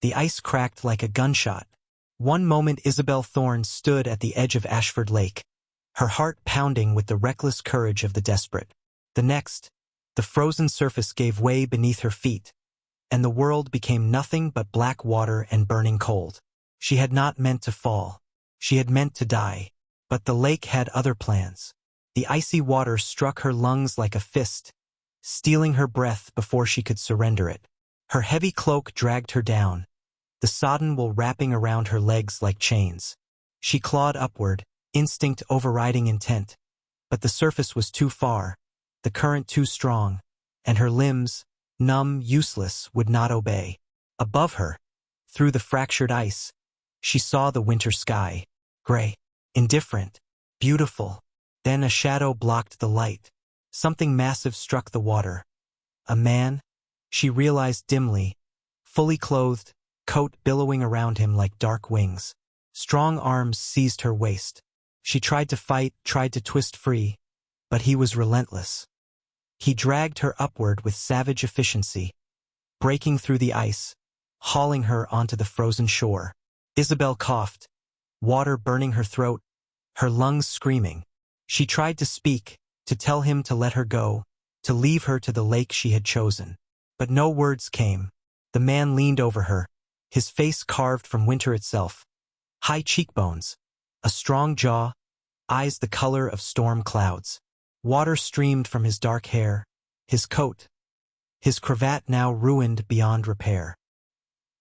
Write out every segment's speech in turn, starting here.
The ice cracked like a gunshot. One moment Isabel Thorne stood at the edge of Ashford Lake, her heart pounding with the reckless courage of the desperate. The next, the frozen surface gave way beneath her feet, and the world became nothing but black water and burning cold. She had not meant to fall. She had meant to die. But the lake had other plans. The icy water struck her lungs like a fist, stealing her breath before she could surrender it. Her heavy cloak dragged her down, the sodden wool wrapping around her legs like chains. She clawed upward, instinct overriding intent. But the surface was too far, the current too strong, and her limbs, numb, useless, would not obey. Above her, through the fractured ice, she saw the winter sky, gray, indifferent, beautiful. Then a shadow blocked the light. Something massive struck the water. A man, she realized dimly, fully clothed, coat billowing around him like dark wings. Strong arms seized her waist. She tried to fight, tried to twist free, but he was relentless. He dragged her upward with savage efficiency, breaking through the ice, hauling her onto the frozen shore. Isabel coughed, water burning her throat, her lungs screaming. She tried to speak, to tell him to let her go, to leave her to the lake she had chosen. But no words came. The man leaned over her, his face carved from winter itself. High cheekbones, a strong jaw, eyes the color of storm clouds. Water streamed from his dark hair, his coat, his cravat now ruined beyond repair.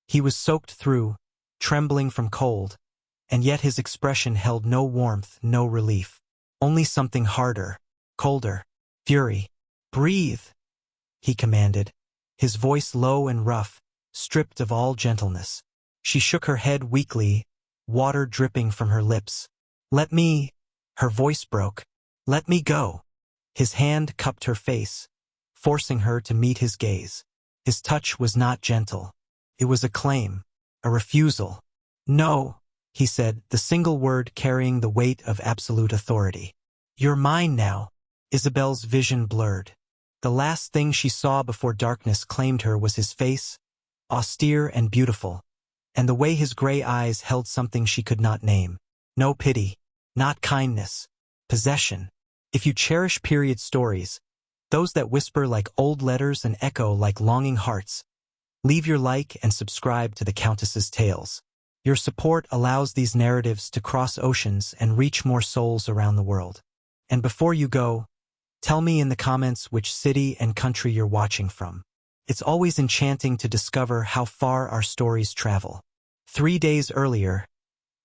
He was soaked through, trembling from cold, and yet his expression held no warmth, no relief. Only something harder, colder, fury. "Breathe," he commanded, his voice low and rough, stripped of all gentleness. She shook her head weakly, water dripping from her lips. "Let me," her voice broke, "let me go." His hand cupped her face, forcing her to meet his gaze. His touch was not gentle. It was a claim, a refusal. "No," he said, the single word carrying the weight of absolute authority. "You're mine now." Isabel's vision blurred. The last thing she saw before darkness claimed her was his face, austere and beautiful, and the way his gray eyes held something she could not name. No pity, not kindness, possession. If you cherish period stories, those that whisper like old letters and echo like longing hearts, leave your like and subscribe to the Countess's Tales. Your support allows these narratives to cross oceans and reach more souls around the world. And before you go, tell me in the comments which city and country you're watching from. It's always enchanting to discover how far our stories travel. 3 days earlier,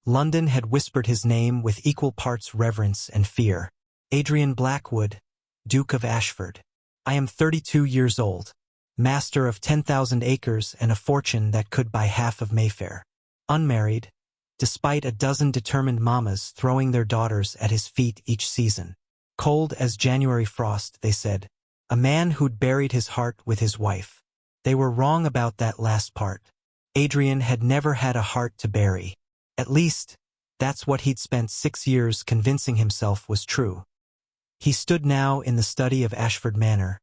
London had whispered his name with equal parts reverence and fear. Adrian Blackwood, Duke of Ashford. I am 32 years old, master of 10,000 acres and a fortune that could buy half of Mayfair. Unmarried, despite a dozen determined mamas throwing their daughters at his feet each season. Cold as January frost, they said. A man who'd buried his heart with his wife. They were wrong about that last part. Adrian had never had a heart to bury. At least, that's what he'd spent 6 years convincing himself was true. He stood now in the study of Ashford Manor,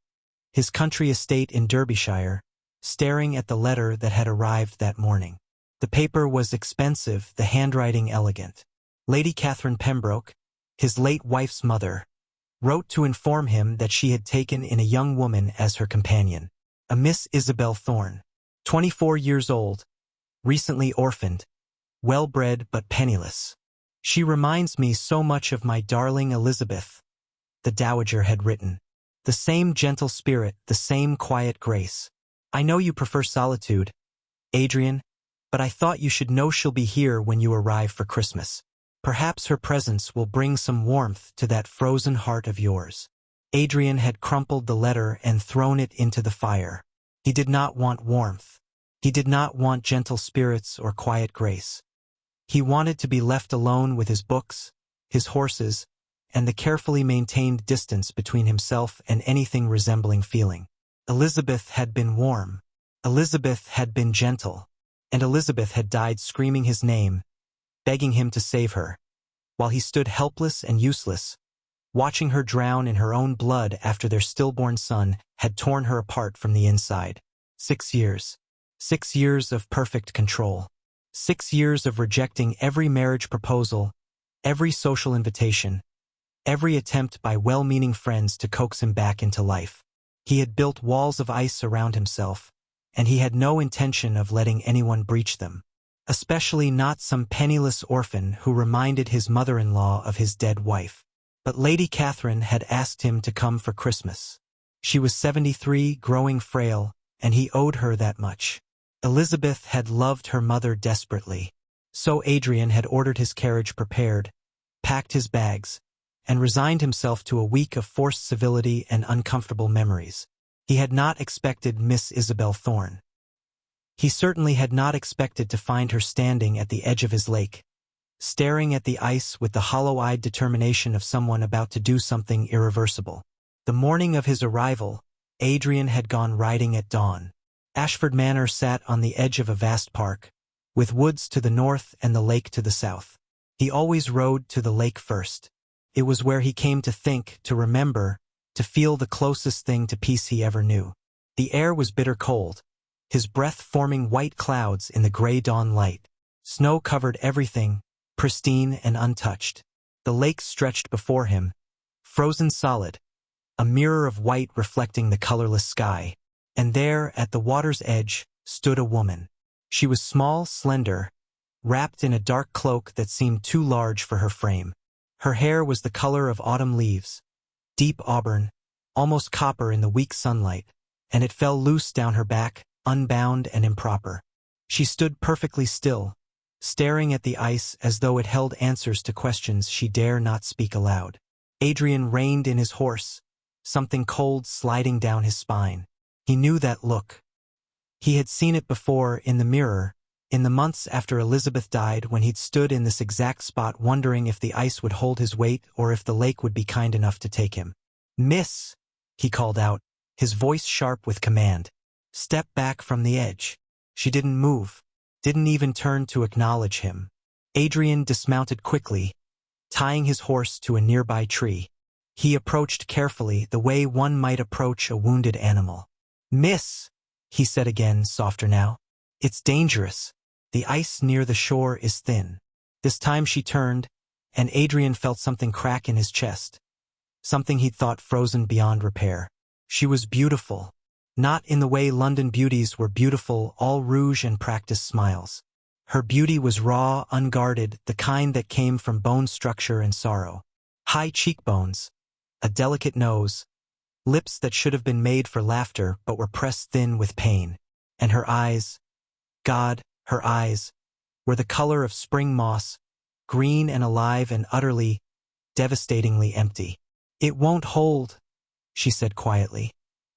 his country estate in Derbyshire, staring at the letter that had arrived that morning. The paper was expensive, the handwriting elegant. Lady Catherine Pembroke, his late wife's mother, wrote to inform him that she had taken in a young woman as her companion, a Miss Isabel Thorne, 24 years old, recently orphaned, well-bred but penniless. "She reminds me so much of my darling Elizabeth," the dowager had written. "The same gentle spirit, the same quiet grace. I know you prefer solitude, Adrian, but I thought you should know she'll be here when you arrive for Christmas. Perhaps her presence will bring some warmth to that frozen heart of yours." Adrian had crumpled the letter and thrown it into the fire. He did not want warmth. He did not want gentle spirits or quiet grace. He wanted to be left alone with his books, his horses, and the carefully maintained distance between himself and anything resembling feeling. Elizabeth had been warm. Elizabeth had been gentle. And Elizabeth had died screaming his name, begging him to save her, while he stood helpless and useless, watching her drown in her own blood after their stillborn son had torn her apart from the inside. 6 years. 6 years of perfect control. 6 years of rejecting every marriage proposal, every social invitation, every attempt by well-meaning friends to coax him back into life. He had built walls of ice around himself, and he had no intention of letting anyone breach them, especially not some penniless orphan who reminded his mother-in-law of his dead wife. But Lady Catherine had asked him to come for Christmas. She was 73, growing frail, and he owed her that much. Elizabeth had loved her mother desperately. So Adrian had ordered his carriage prepared, packed his bags, and resigned himself to a week of forced civility and uncomfortable memories. He had not expected Miss Isabel Thorne. He certainly had not expected to find her standing at the edge of his lake, staring at the ice with the hollow-eyed determination of someone about to do something irreversible. The morning of his arrival, Adrian had gone riding at dawn. Ashford Manor sat on the edge of a vast park, with woods to the north and the lake to the south. He always rode to the lake first. It was where he came to think, to remember, to feel the closest thing to peace he ever knew. The air was bitter cold, his breath forming white clouds in the gray dawn light. Snow covered everything, pristine and untouched. The lake stretched before him, frozen solid, a mirror of white reflecting the colorless sky. And there, at the water's edge, stood a woman. She was small, slender, wrapped in a dark cloak that seemed too large for her frame. Her hair was the color of autumn leaves, deep auburn, almost copper in the weak sunlight, and it fell loose down her back, unbound and improper. She stood perfectly still, staring at the ice as though it held answers to questions she dare not speak aloud. Adrian reined in his horse, something cold sliding down his spine. He knew that look. He had seen it before in the mirror, in the months after Elizabeth died, when he'd stood in this exact spot wondering if the ice would hold his weight or if the lake would be kind enough to take him. "Miss," he called out, his voice sharp with command. "Step back from the edge." She didn't move, didn't even turn to acknowledge him. Adrian dismounted quickly, tying his horse to a nearby tree. He approached carefully, the way one might approach a wounded animal. "Miss," he said again, softer now. "It's dangerous. The ice near the shore is thin." This time she turned, and Adrian felt something crack in his chest. Something he'd thought frozen beyond repair. She was beautiful. Not in the way London beauties were beautiful, all rouge and practiced smiles. Her beauty was raw, unguarded, the kind that came from bone structure and sorrow. High cheekbones, a delicate nose, lips that should have been made for laughter but were pressed thin with pain. And her eyes, God, her eyes, were the color of spring moss, green and alive and utterly, devastatingly empty. "It won't hold," she said quietly,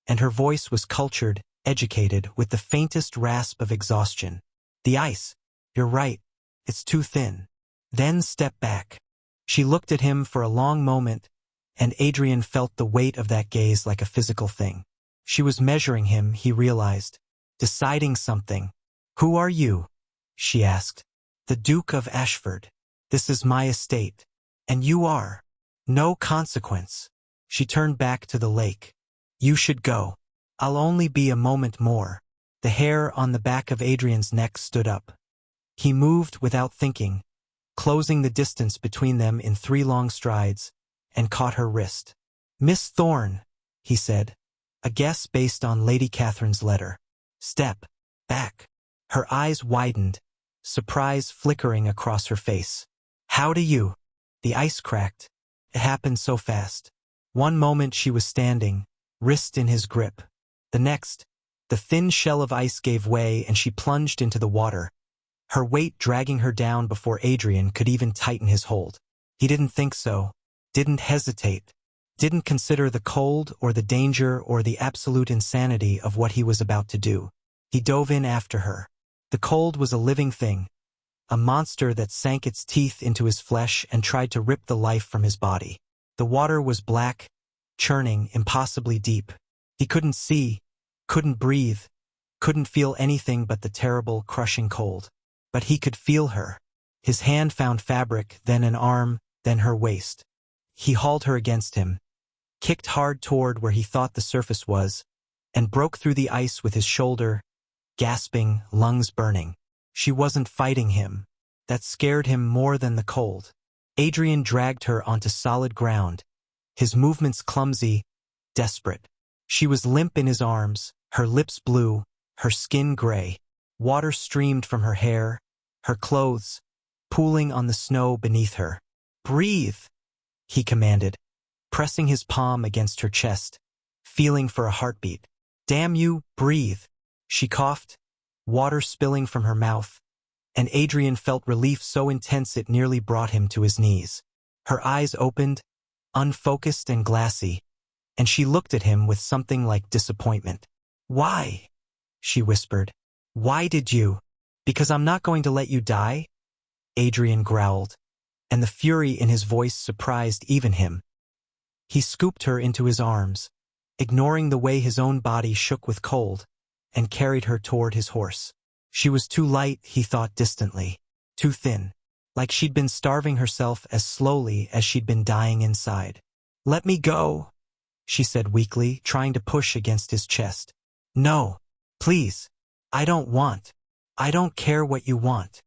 and her voice was cultured, educated, with the faintest rasp of exhaustion. "The ice, you're right, it's too thin." "Then step back." She looked at him for a long moment, and Adrian felt the weight of that gaze like a physical thing. She was measuring him, he realized, deciding something. "Who are you?" she asked. "The Duke of Ashford. This is my estate. And you are no consequence." She turned back to the lake. "You should go. I'll only be a moment more." The hair on the back of Adrian's neck stood up. He moved without thinking, closing the distance between them in 3 long strides, and caught her wrist. "Miss Thorne," he said, a guess based on Lady Catherine's letter. "Step back." Her eyes widened, surprise flickering across her face. "How do you?" The ice cracked. It happened so fast. One moment she was standing, wrist in his grip. The next, the thin shell of ice gave way and she plunged into the water, her weight dragging her down before Adrian could even tighten his hold. He didn't think so, didn't hesitate, didn't consider the cold or the danger or the absolute insanity of what he was about to do. He dove in after her. The cold was a living thing, a monster that sank its teeth into his flesh and tried to rip the life from his body. The water was black, churning, impossibly deep. He couldn't see, couldn't breathe, couldn't feel anything but the terrible, crushing cold. But he could feel her. His hand found fabric, then an arm, then her waist. He hauled her against him, kicked hard toward where he thought the surface was, and broke through the ice with his shoulder, gasping, lungs burning. She wasn't fighting him. That scared him more than the cold. Adrian dragged her onto solid ground, his movements clumsy, desperate. She was limp in his arms, her lips blue, her skin gray. Water streamed from her hair, her clothes, pooling on the snow beneath her. "Breathe," he commanded, pressing his palm against her chest, feeling for a heartbeat. "Damn you, breathe." She coughed, water spilling from her mouth, and Adrian felt relief so intense it nearly brought him to his knees. Her eyes opened, unfocused and glassy, and she looked at him with something like disappointment. "Why?" she whispered. "Why did you?" "Because I'm not going to let you die," Adrian growled, and the fury in his voice surprised even him. He scooped her into his arms, ignoring the way his own body shook with cold, and carried her toward his horse. She was too light, he thought distantly, too thin, like she'd been starving herself as slowly as she'd been dying inside. "Let me go," she said weakly, trying to push against his chest. "No, please. I don't want. I don't care what you want."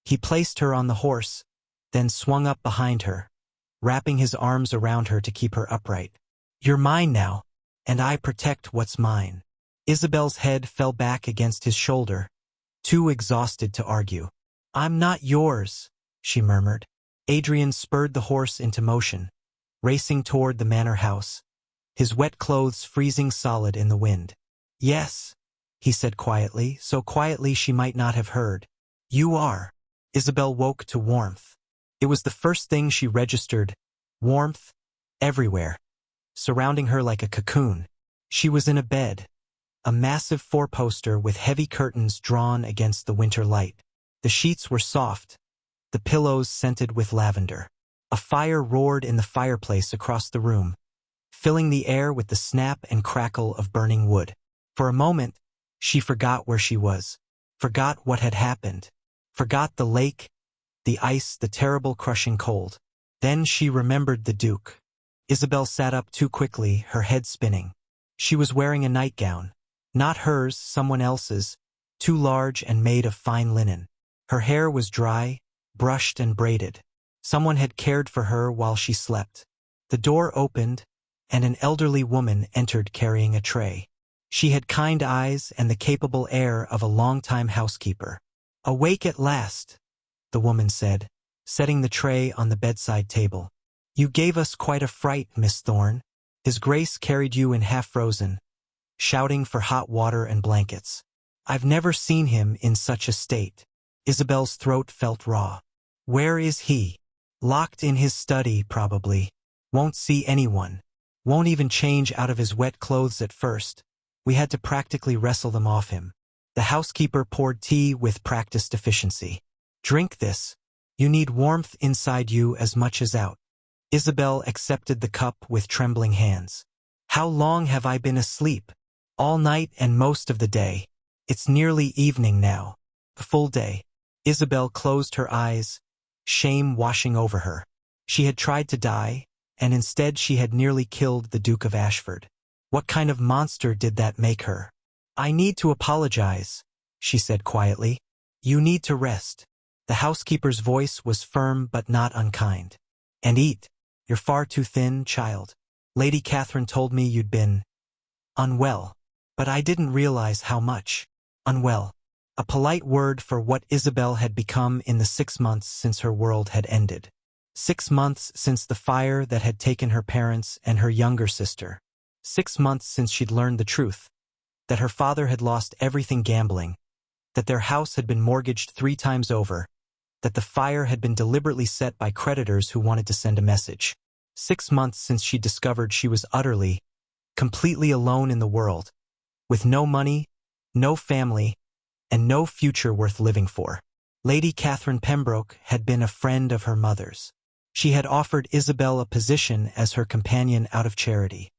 He placed her on the horse, then swung up behind her, wrapping his arms around her to keep her upright. "You're mine now, and I protect what's mine." Isabel's head fell back against his shoulder, too exhausted to argue. "I'm not yours," she murmured. Adrian spurred the horse into motion, racing toward the manor house, his wet clothes freezing solid in the wind. "Yes," he said quietly, so quietly she might not have heard. "You are." Isabel woke to warmth. It was the first thing she registered, warmth, everywhere, surrounding her like a cocoon. She was in a bed, a massive four-poster with heavy curtains drawn against the winter light. The sheets were soft, the pillows scented with lavender. A fire roared in the fireplace across the room, filling the air with the snap and crackle of burning wood. For a moment, she forgot where she was, forgot what had happened, forgot the lake, the ice, the terrible crushing cold. Then she remembered the Duke. Isabel sat up too quickly, her head spinning. She was wearing a nightgown, not hers, someone else's, too large and made of fine linen. Her hair was dry, brushed and braided. Someone had cared for her while she slept. The door opened, and an elderly woman entered carrying a tray. She had kind eyes and the capable air of a long-time housekeeper. "Awake at last," the woman said, setting the tray on the bedside table. "You gave us quite a fright, Miss Thorne. His Grace carried you in half-frozen, shouting for hot water and blankets. I've never seen him in such a state." Isabel's throat felt raw. "Where is he?" "Locked in his study, probably. Won't see anyone. Won't even change out of his wet clothes at first. We had to practically wrestle them off him." The housekeeper poured tea with practiced efficiency. "Drink this. You need warmth inside you as much as out." Isabel accepted the cup with trembling hands. "How long have I been asleep?" "All night and most of the day. It's nearly evening now. The full day." Isabel closed her eyes, shame washing over her. She had tried to die, and instead she had nearly killed the Duke of Ashford. What kind of monster did that make her? "I need to apologize," she said quietly. "You need to rest." The housekeeper's voice was firm but not unkind. "And eat. You're far too thin, child. Lady Catherine told me you'd been unwell, but I didn't realize how much." Unwell. A polite word for what Isabel had become in the 6 months since her world had ended. 6 months since the fire that had taken her parents and her younger sister. 6 months since she'd learned the truth, that her father had lost everything gambling, that their house had been mortgaged 3 times over, that the fire had been deliberately set by creditors who wanted to send a message. 6 months since she discovered she was utterly, completely alone in the world, with no money, no family, and no future worth living for. Lady Catherine Pembroke had been a friend of her mother's. She had offered Isabel a position as her companion out of charity.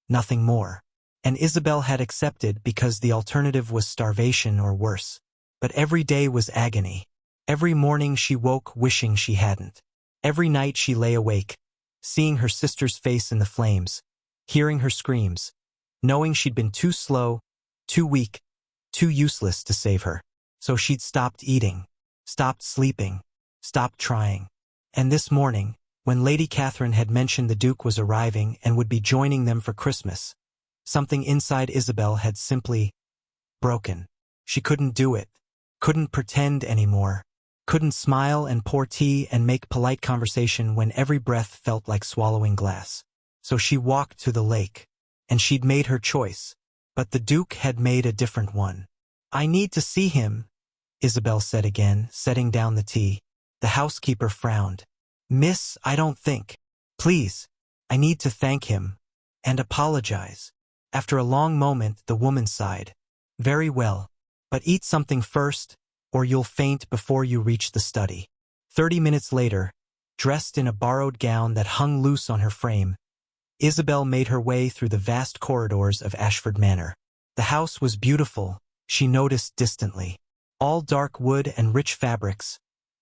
Nothing more. And Isabel had accepted because the alternative was starvation or worse. But every day was agony. Every morning she woke wishing she hadn't. Every night she lay awake, seeing her sister's face in the flames, hearing her screams, knowing she'd been too slow, too weak, too useless to save her. So she'd stopped eating, stopped sleeping, stopped trying. And this morning, when Lady Catherine had mentioned the Duke was arriving and would be joining them for Christmas, something inside Isabel had simply broken. She couldn't do it, couldn't pretend anymore, couldn't smile and pour tea and make polite conversation when every breath felt like swallowing glass. So she walked to the lake, and she'd made her choice, but the Duke had made a different one. "I need to see him," Isabel said again, setting down the tea. The housekeeper frowned. "Miss, I don't think. Please, I need to thank him and apologize." After a long moment, the woman sighed. "Very well, but eat something first, or you'll faint before you reach the study." 30 minutes later, dressed in a borrowed gown that hung loose on her frame, Isabel made her way through the vast corridors of Ashford Manor. The house was beautiful, she noticed distantly. All dark wood and rich fabrics,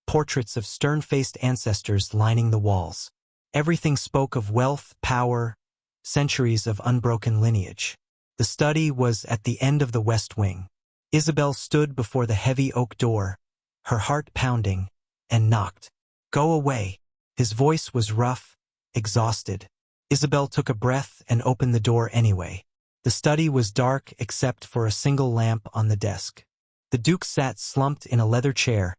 portraits of stern-faced ancestors lining the walls. Everything spoke of wealth, power, centuries of unbroken lineage. The study was at the end of the west wing. Isabel stood before the heavy oak door, her heart pounding, and knocked. "Go away." His voice was rough, exhausted. Isabel took a breath and opened the door anyway. The study was dark except for a single lamp on the desk. The Duke sat slumped in a leather chair,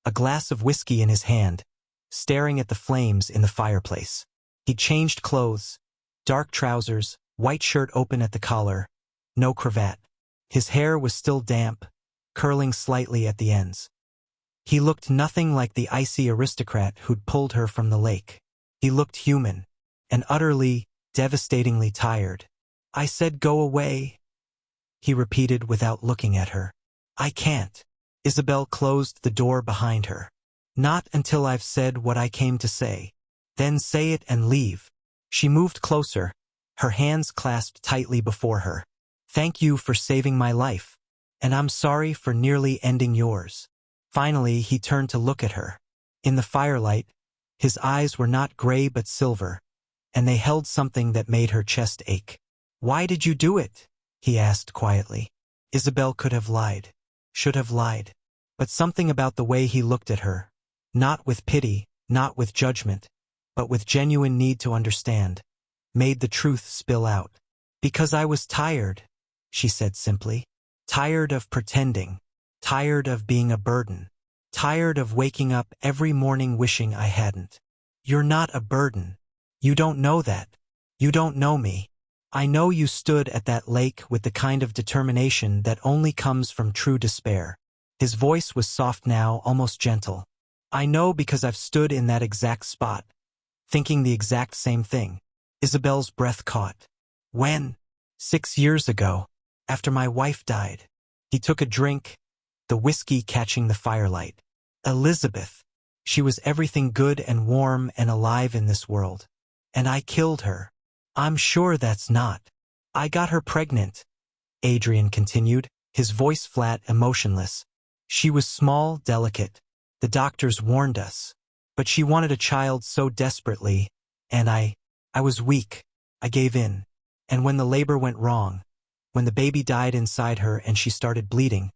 a glass of whiskey in his hand, staring at the flames in the fireplace. He'd changed clothes, dark trousers, white shirt open at the collar, no cravat. His hair was still damp, curling slightly at the ends. He looked nothing like the icy aristocrat who'd pulled her from the lake. He looked human, and utterly, devastatingly tired. "I said go away," he repeated without looking at her. "I can't." Isabel closed the door behind her. "Not until I've said what I came to say. Then say it and leave." She moved closer, her hands clasped tightly before her. "Thank you for saving my life, and I'm sorry for nearly ending yours." Finally, he turned to look at her. In the firelight, his eyes were not gray but silver, and they held something that made her chest ache. "Why did you do it?" he asked quietly. Isabel could have lied, should have lied, but something about the way he looked at her, not with pity, not with judgment, but with genuine need to understand, made the truth spill out. "Because I was tired," she said simply. "Tired of pretending, tired of being a burden, tired of waking up every morning wishing I hadn't." "You're not a burden. You don't know that. You don't know me. I know you stood at that lake with the kind of determination that only comes from true despair." His voice was soft now, almost gentle. "I know because I've stood in that exact spot, thinking the exact same thing." Isabel's breath caught. "When?" "6 years ago, after my wife died." He took a drink, the whiskey catching the firelight. "Elizabeth. She was everything good and warm and alive in this world. And I killed her." "I'm sure that's not." "I got her pregnant," Adrian continued, his voice flat, emotionless. "She was small, delicate. The doctors warned us. But she wanted a child so desperately, and I was weak. I gave in. And when the labor went wrong, when the baby died inside her and she started bleeding,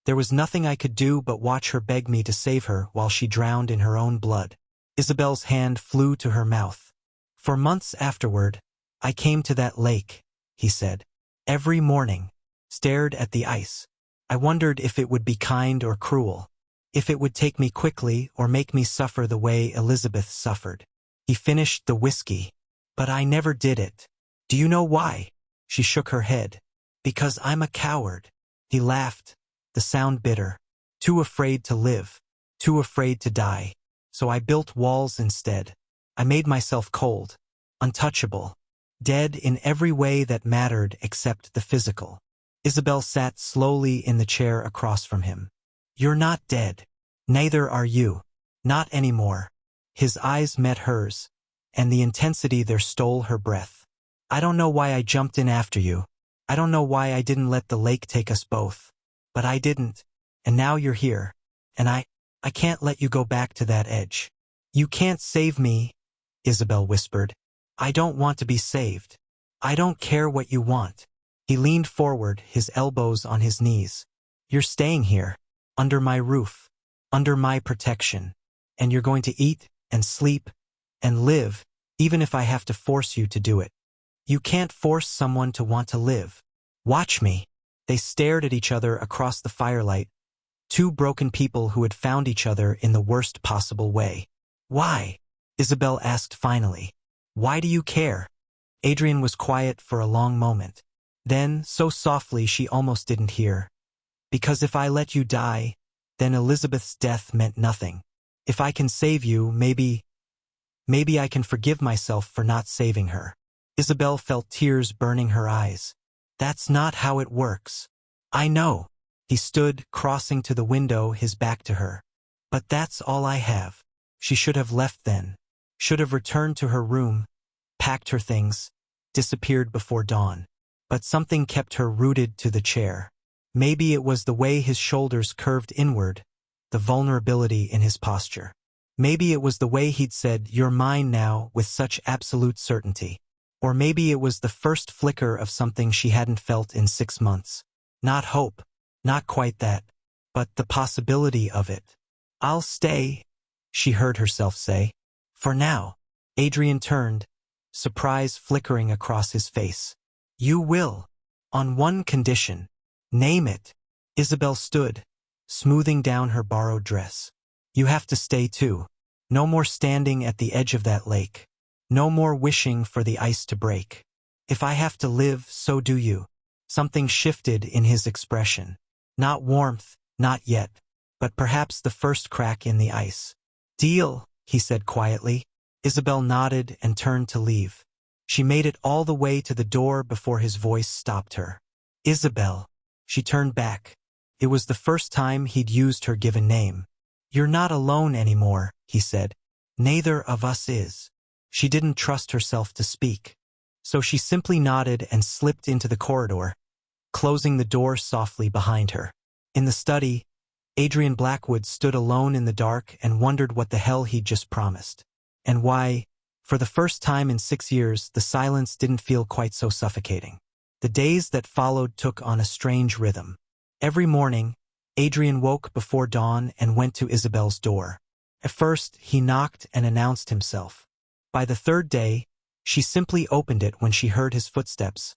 there was nothing I could do but watch her beg me to save her while she drowned in her own blood." Isabel's hand flew to her mouth. "For months afterward, I came to that lake," he said. "Every morning, stared at the ice. I wondered if it would be kind or cruel, if it would take me quickly or make me suffer the way Elizabeth suffered." He finished the whiskey. "But I never did it. Do you know why?" She shook her head. "Because I'm a coward." He laughed, the sound bitter. "Too afraid to live, too afraid to die. So I built walls instead. I made myself cold, untouchable, dead in every way that mattered except the physical." Isabel sat slowly in the chair across from him. "You're not dead. Neither are you. Not anymore." His eyes met hers, and the intensity there stole her breath. "I don't know why I jumped in after you. I don't know why I didn't let the lake take us both. But I didn't. And now you're here. And I can't let you go back to that edge." "You can't save me," Isabel whispered. "I don't want to be saved. I don't care what you want. He leaned forward, his elbows on his knees. "You're staying here, under my roof, under my protection. And you're going to eat and sleep and live, even if I have to force you to do it. You can't force someone to want to live. Watch me." They stared at each other across the firelight, two broken people who had found each other in the worst possible way. "Why?" Isabel asked finally. "Why do you care?" Adrian was quiet for a long moment. Then, so softly she almost didn't hear. "Because if I let you die, then Elizabeth's death meant nothing. If I can save you, maybe I can forgive myself for not saving her." Isabel felt tears burning her eyes. "That's not how it works." "I know." He stood, crossing to the window, his back to her. "But that's all I have." She should have left then. Should have returned to her room, packed her things, disappeared before dawn. But something kept her rooted to the chair. Maybe it was the way his shoulders curved inward, the vulnerability in his posture. Maybe it was the way he'd said, "You're mine now," with such absolute certainty. Or maybe it was the first flicker of something she hadn't felt in 6 months. Not hope, not quite that, but the possibility of it. "I'll stay," she heard herself say. "For now." Adrian turned, surprise flickering across his face. "You will. On one condition." "Name it." Isabel stood, smoothing down her borrowed dress. "You have to stay too. No more standing at the edge of that lake. No more wishing for the ice to break. If I have to live, so do you." Something shifted in his expression. Not warmth, not yet, but perhaps the first crack in the ice. "Deal," he said quietly. Isabel nodded and turned to leave. She made it all the way to the door before his voice stopped her. "Isabel." She turned back. It was the first time he'd used her given name. "You're not alone anymore," he said. "Neither of us is." She didn't trust herself to speak. So she simply nodded and slipped into the corridor, closing the door softly behind her. In the study, Adrian Blackwood stood alone in the dark and wondered what the hell he'd just promised. And why, for the first time in 6 years, the silence didn't feel quite so suffocating. The days that followed took on a strange rhythm. Every morning, Adrian woke before dawn and went to Isabel's door. At first, he knocked and announced himself. By the third day, she simply opened it when she heard his footsteps,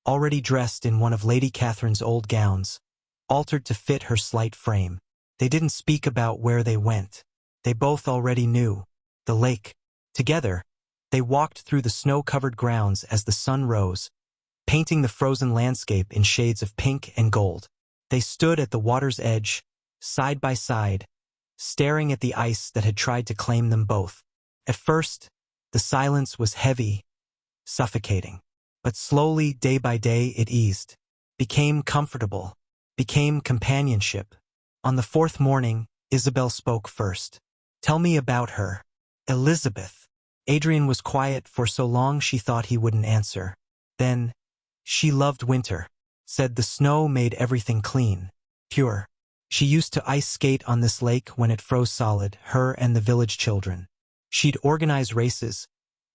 already dressed in one of Lady Catherine's old gowns, altered to fit her slight frame. They didn't speak about where they went. They both already knew. The lake. Together, they walked through the snow-covered grounds as the sun rose, painting the frozen landscape in shades of pink and gold. They stood at the water's edge, side by side, staring at the ice that had tried to claim them both. At first, the silence was heavy, suffocating. But slowly, day by day, it eased, became comfortable, became companionship. On the 4th morning, Isabel spoke first. "Tell me about her." "Elizabeth." Adrian was quiet for so long she thought he wouldn't answer. Then, "She loved winter," said the snow made everything clean, pure. She used to ice skate on this lake when it froze solid, her and the village children. She'd organize races,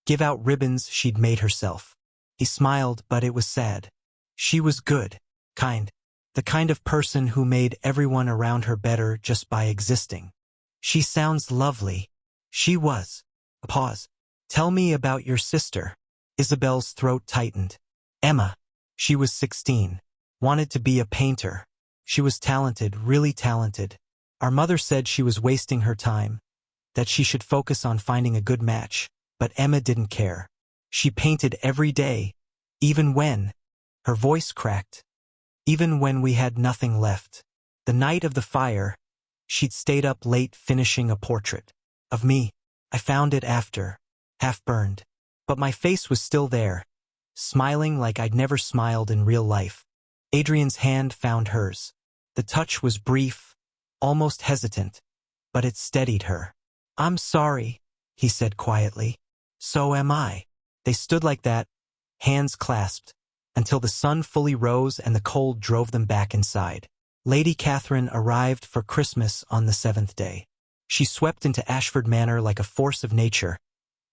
give out ribbons she'd made herself. He smiled, but it was sad. She was good, kind, the kind of person who made everyone around her better just by existing. "She sounds lovely." She was. A pause. "Tell me about your sister." Isabel's throat tightened. "Emma." She was 16. Wanted to be a painter. She was talented, really talented. Our mother said she was wasting her time, that she should focus on finding a good match, but Emma didn't care. She painted every day, even when, her voice cracked, even when we had nothing left. The night of the fire, she'd stayed up late finishing a portrait of me. I found it after, half burned. But my face was still there, smiling like I'd never smiled in real life. Adrian's hand found hers. The touch was brief, almost hesitant, but it steadied her. "I'm sorry," he said quietly. "So am I." They stood like that, hands clasped, until the sun fully rose and the cold drove them back inside. Lady Catherine arrived for Christmas on the 7th day. She swept into Ashford Manor like a force of nature,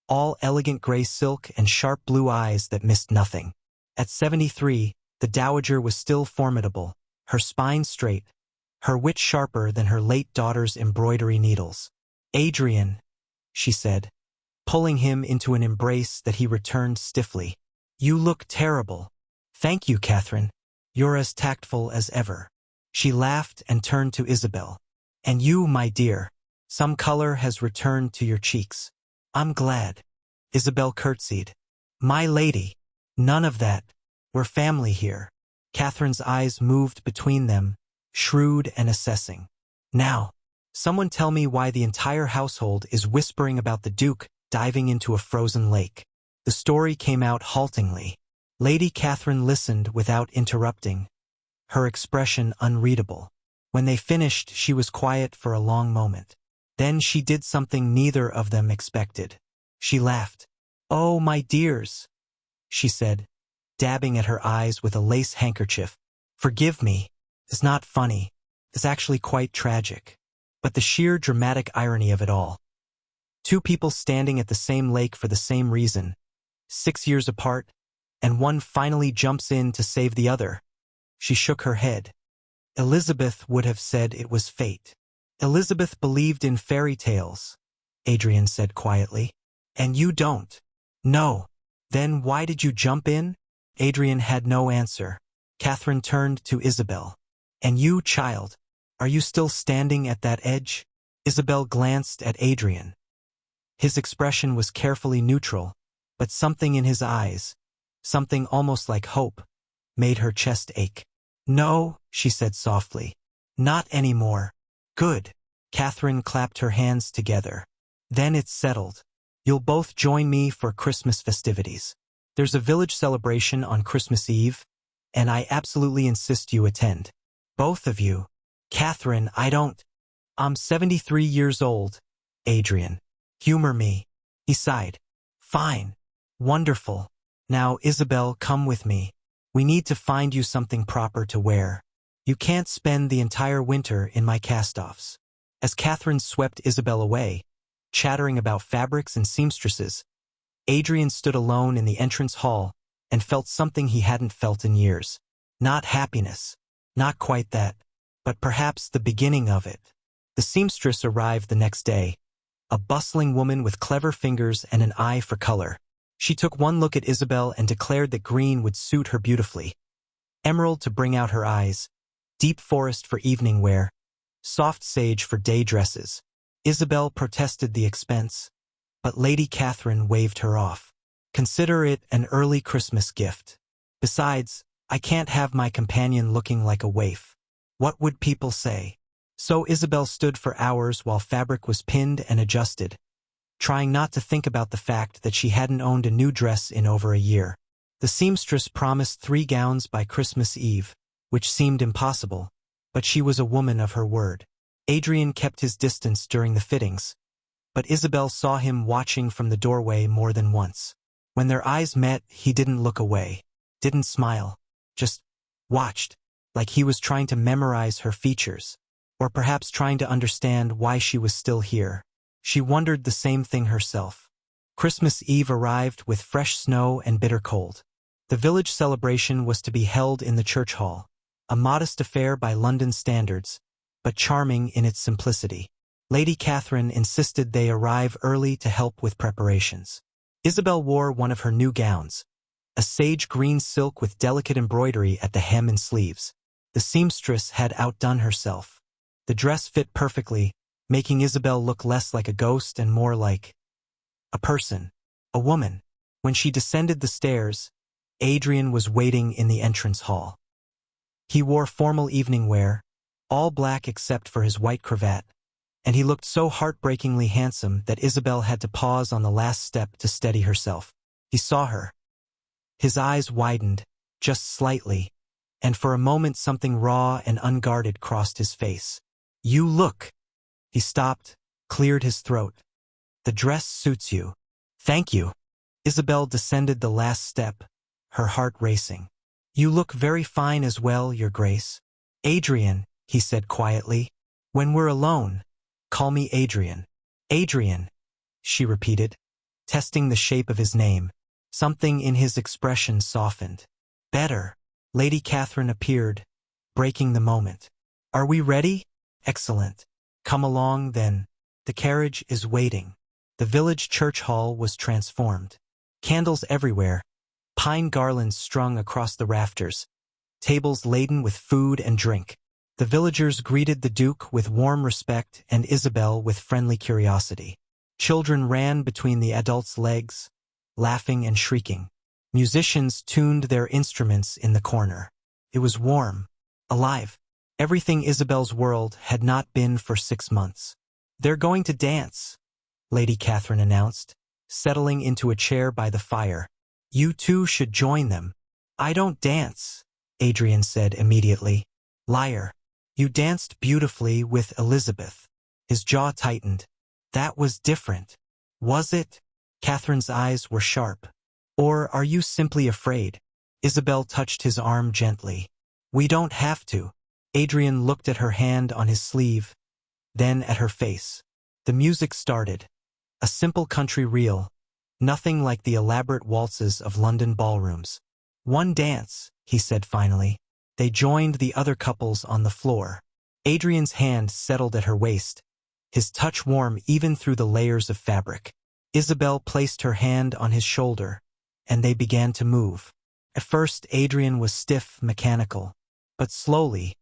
all elegant gray silk and sharp blue eyes that missed nothing. At 73, The dowager was still formidable, her spine straight, her wit sharper than her late daughter's embroidery needles. "Adrian," she said, pulling him into an embrace that he returned stiffly. "You look terrible." "Thank you, Catherine. You're as tactful as ever." She laughed and turned to Isabel. "And you, my dear, some color has returned to your cheeks." "I'm glad." Isabel curtsied. "My lady." "None of that. We're family here." Catherine's eyes moved between them, shrewd and assessing. "Now, someone tell me why the entire household is whispering about the Duke diving into a frozen lake." The story came out haltingly. Lady Catherine listened without interrupting, her expression unreadable. When they finished, she was quiet for a long moment. Then she did something neither of them expected. She laughed. "Oh, my dears," she said, dabbing at her eyes with a lace handkerchief. "Forgive me. It's not funny. It's actually quite tragic. But the sheer dramatic irony of it all. Two people standing at the same lake for the same reason, 6 years apart, and one finally jumps in to save the other." She shook her head. "Elizabeth would have said it was fate." "Elizabeth believed in fairy tales," Adrian said quietly. "And you don't." "No." "Then why did you jump in?" Adrian had no answer. Catherine turned to Isabel. "And you, child, are you still standing at that edge?" Isabel glanced at Adrian. His expression was carefully neutral, but something in his eyes, something almost like hope, made her chest ache. "No," she said softly. "Not anymore." "Good." Catherine clapped her hands together. "Then it's settled. You'll both join me for Christmas festivities. There's a village celebration on Christmas Eve, and I absolutely insist you attend. Both of you." "Catherine, I'm 73 years old, Adrian. Humor me." He sighed. "Fine. Wonderful. Now, Isabel, come with me. We need to find you something proper to wear. You can't spend the entire winter in my cast-offs." As Catherine swept Isabel away, chattering about fabrics and seamstresses, Adrian stood alone in the entrance hall and felt something he hadn't felt in years. Not happiness. Not quite that. But perhaps the beginning of it. The seamstress arrived the next day, a bustling woman with clever fingers and an eye for color. She took one look at Isabel and declared that green would suit her beautifully. Emerald to bring out her eyes, deep forest for evening wear, soft sage for day dresses. Isabel protested the expense, but Lady Catherine waved her off. "Consider it an early Christmas gift. Besides, I can't have my companion looking like a waif. What would people say?" So Isabel stood for hours while fabric was pinned and adjusted, trying not to think about the fact that she hadn't owned a new dress in over a year. The seamstress promised 3 gowns by Christmas Eve, which seemed impossible, but she was a woman of her word. Adrian kept his distance during the fittings, but Isabel saw him watching from the doorway more than once. When their eyes met, he didn't look away, didn't smile, just watched, like he was trying to memorize her features, or perhaps trying to understand why she was still here. She wondered the same thing herself. Christmas Eve arrived with fresh snow and bitter cold. The village celebration was to be held in the church hall, a modest affair by London standards, but charming in its simplicity. Lady Catherine insisted they arrive early to help with preparations. Isabel wore one of her new gowns, a sage green silk with delicate embroidery at the hem and sleeves. The seamstress had outdone herself. The dress fit perfectly, making Isabel look less like a ghost and more like a person, a woman. When she descended the stairs, Adrian was waiting in the entrance hall. He wore formal evening wear, all black except for his white cravat, and he looked so heartbreakingly handsome that Isabel had to pause on the last step to steady herself. He saw her. His eyes widened, just slightly, and for a moment something raw and unguarded crossed his face. "You look." He stopped, cleared his throat. "The dress suits you." "Thank you." Isabel descended the last step, her heart racing. "You look very fine as well, Your Grace." "Adrian," he said quietly. "When we're alone, call me Adrian." "Adrian," she repeated, testing the shape of his name. Something in his expression softened. "Better." Lady Catherine appeared, breaking the moment. "Are we ready? Excellent. Come along, then. The carriage is waiting." The village church hall was transformed. Candles everywhere, pine garlands strung across the rafters, tables laden with food and drink. The villagers greeted the Duke with warm respect and Isabel with friendly curiosity. Children ran between the adults' legs, laughing and shrieking. Musicians tuned their instruments in the corner. It was warm, alive. Everything Isabel's world had not been for 6 months. "They're going to dance," Lady Catherine announced, settling into a chair by the fire. "You two should join them." "I don't dance," Adrian said immediately. "Liar. You danced beautifully with Elizabeth." His jaw tightened. "That was different." "Was it?" Catherine's eyes were sharp. "Or are you simply afraid?" Isabel touched his arm gently. "We don't have to." Adrian looked at her hand on his sleeve, then at her face. The music started. A simple country reel, nothing like the elaborate waltzes of London ballrooms. "One dance," he said finally. They joined the other couples on the floor. Adrian's hand settled at her waist, his touch warm even through the layers of fabric. Isabel placed her hand on his shoulder, and they began to move. At first, Adrian was stiff, mechanical. But slowly,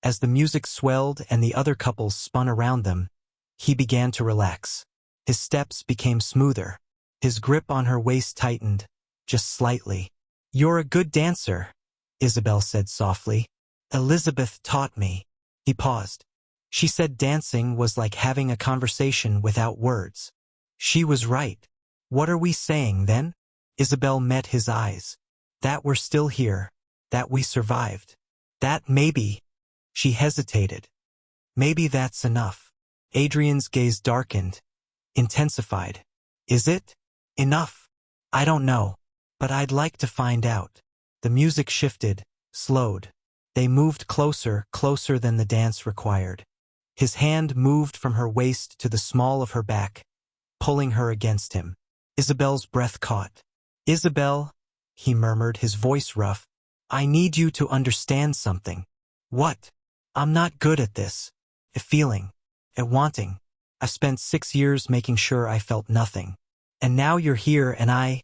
as the music swelled and the other couples spun around them, he began to relax. His steps became smoother. His grip on her waist tightened, just slightly. "You're a good dancer," Isabel said softly. "Elizabeth taught me." He paused. "She said dancing was like having a conversation without words." She was right. "What are we saying, then?" Isabel met his eyes. "That we're still here. That we survived. That maybe—" She hesitated. "Maybe that's enough." Adrian's gaze darkened, intensified. "Is it enough? I don't know. But I'd like to find out." The music shifted, slowed. They moved closer, closer than the dance required. His hand moved from her waist to the small of her back, pulling her against him. Isabel's breath caught. "Isabel," he murmured, his voice rough, "I need you to understand something." "What?" "I'm not good at this. At feeling. At wanting. I've spent 6 years making sure I felt nothing. And now you're here and I—"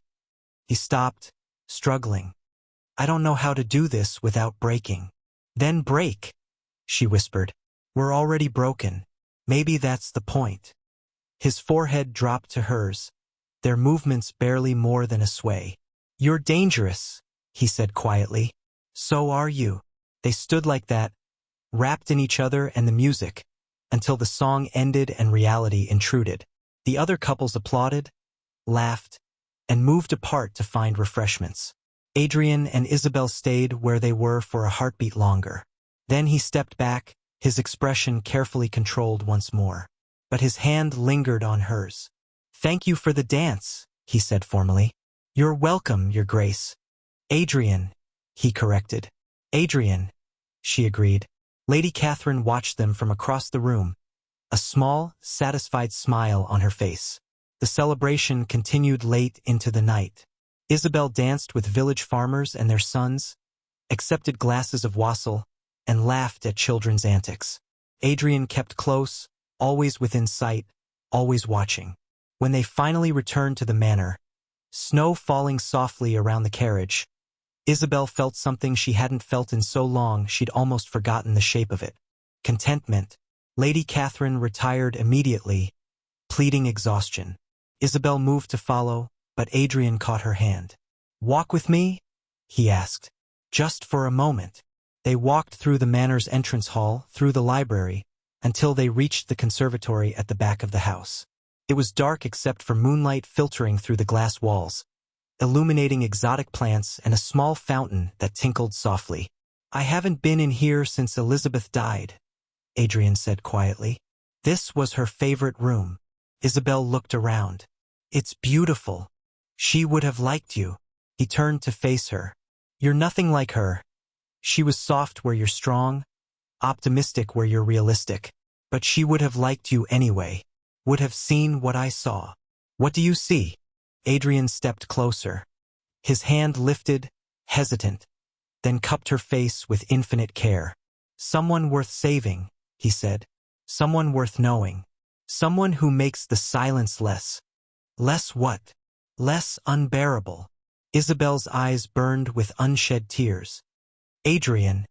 He stopped, struggling. "I don't know how to do this without breaking." "Then break," she whispered. "We're already broken. Maybe that's the point." His forehead dropped to hers, their movements barely more than a sway. "You're dangerous," he said quietly. "So are you." They stood like that, wrapped in each other and the music, until the song ended and reality intruded. The other couples applauded, laughed, and moved apart to find refreshments. Adrian and Isabel stayed where they were for a heartbeat longer. Then he stepped back, his expression carefully controlled once more. But his hand lingered on hers. "Thank you for the dance," he said formally. "You're welcome, Your Grace." "Adrian," he corrected. "Adrian," she agreed. Lady Catherine watched them from across the room, a small, satisfied smile on her face. The celebration continued late into the night. Isabel danced with village farmers and their sons, accepted glasses of wassail, and laughed at children's antics. Adrian kept close, always within sight, always watching. When they finally returned to the manor, snow falling softly around the carriage, Isabel felt something she hadn't felt in so long she'd almost forgotten the shape of it. Contentment. Lady Catherine retired immediately, pleading exhaustion. Isabel moved to follow, but Adrian caught her hand. "Walk with me?" he asked. "Just for a moment." They walked through the manor's entrance hall, through the library, until they reached the conservatory at the back of the house. It was dark except for moonlight filtering through the glass walls, illuminating exotic plants and a small fountain that tinkled softly. "I haven't been in here since Elizabeth died," Adrian said quietly. This was her favorite room. Isabel looked around. "It's beautiful. She would have liked you." He turned to face her. "You're nothing like her. She was soft where you're strong, optimistic where you're realistic. But she would have liked you anyway, would have seen what I saw." "What do you see?" Adrian stepped closer. His hand lifted, hesitant. then cupped her face with infinite care. "Someone worth saving," he said. "Someone worth knowing. Someone who makes the silence less." Less what? Less unbearable. Isabel's eyes burned with unshed tears. "Adrian,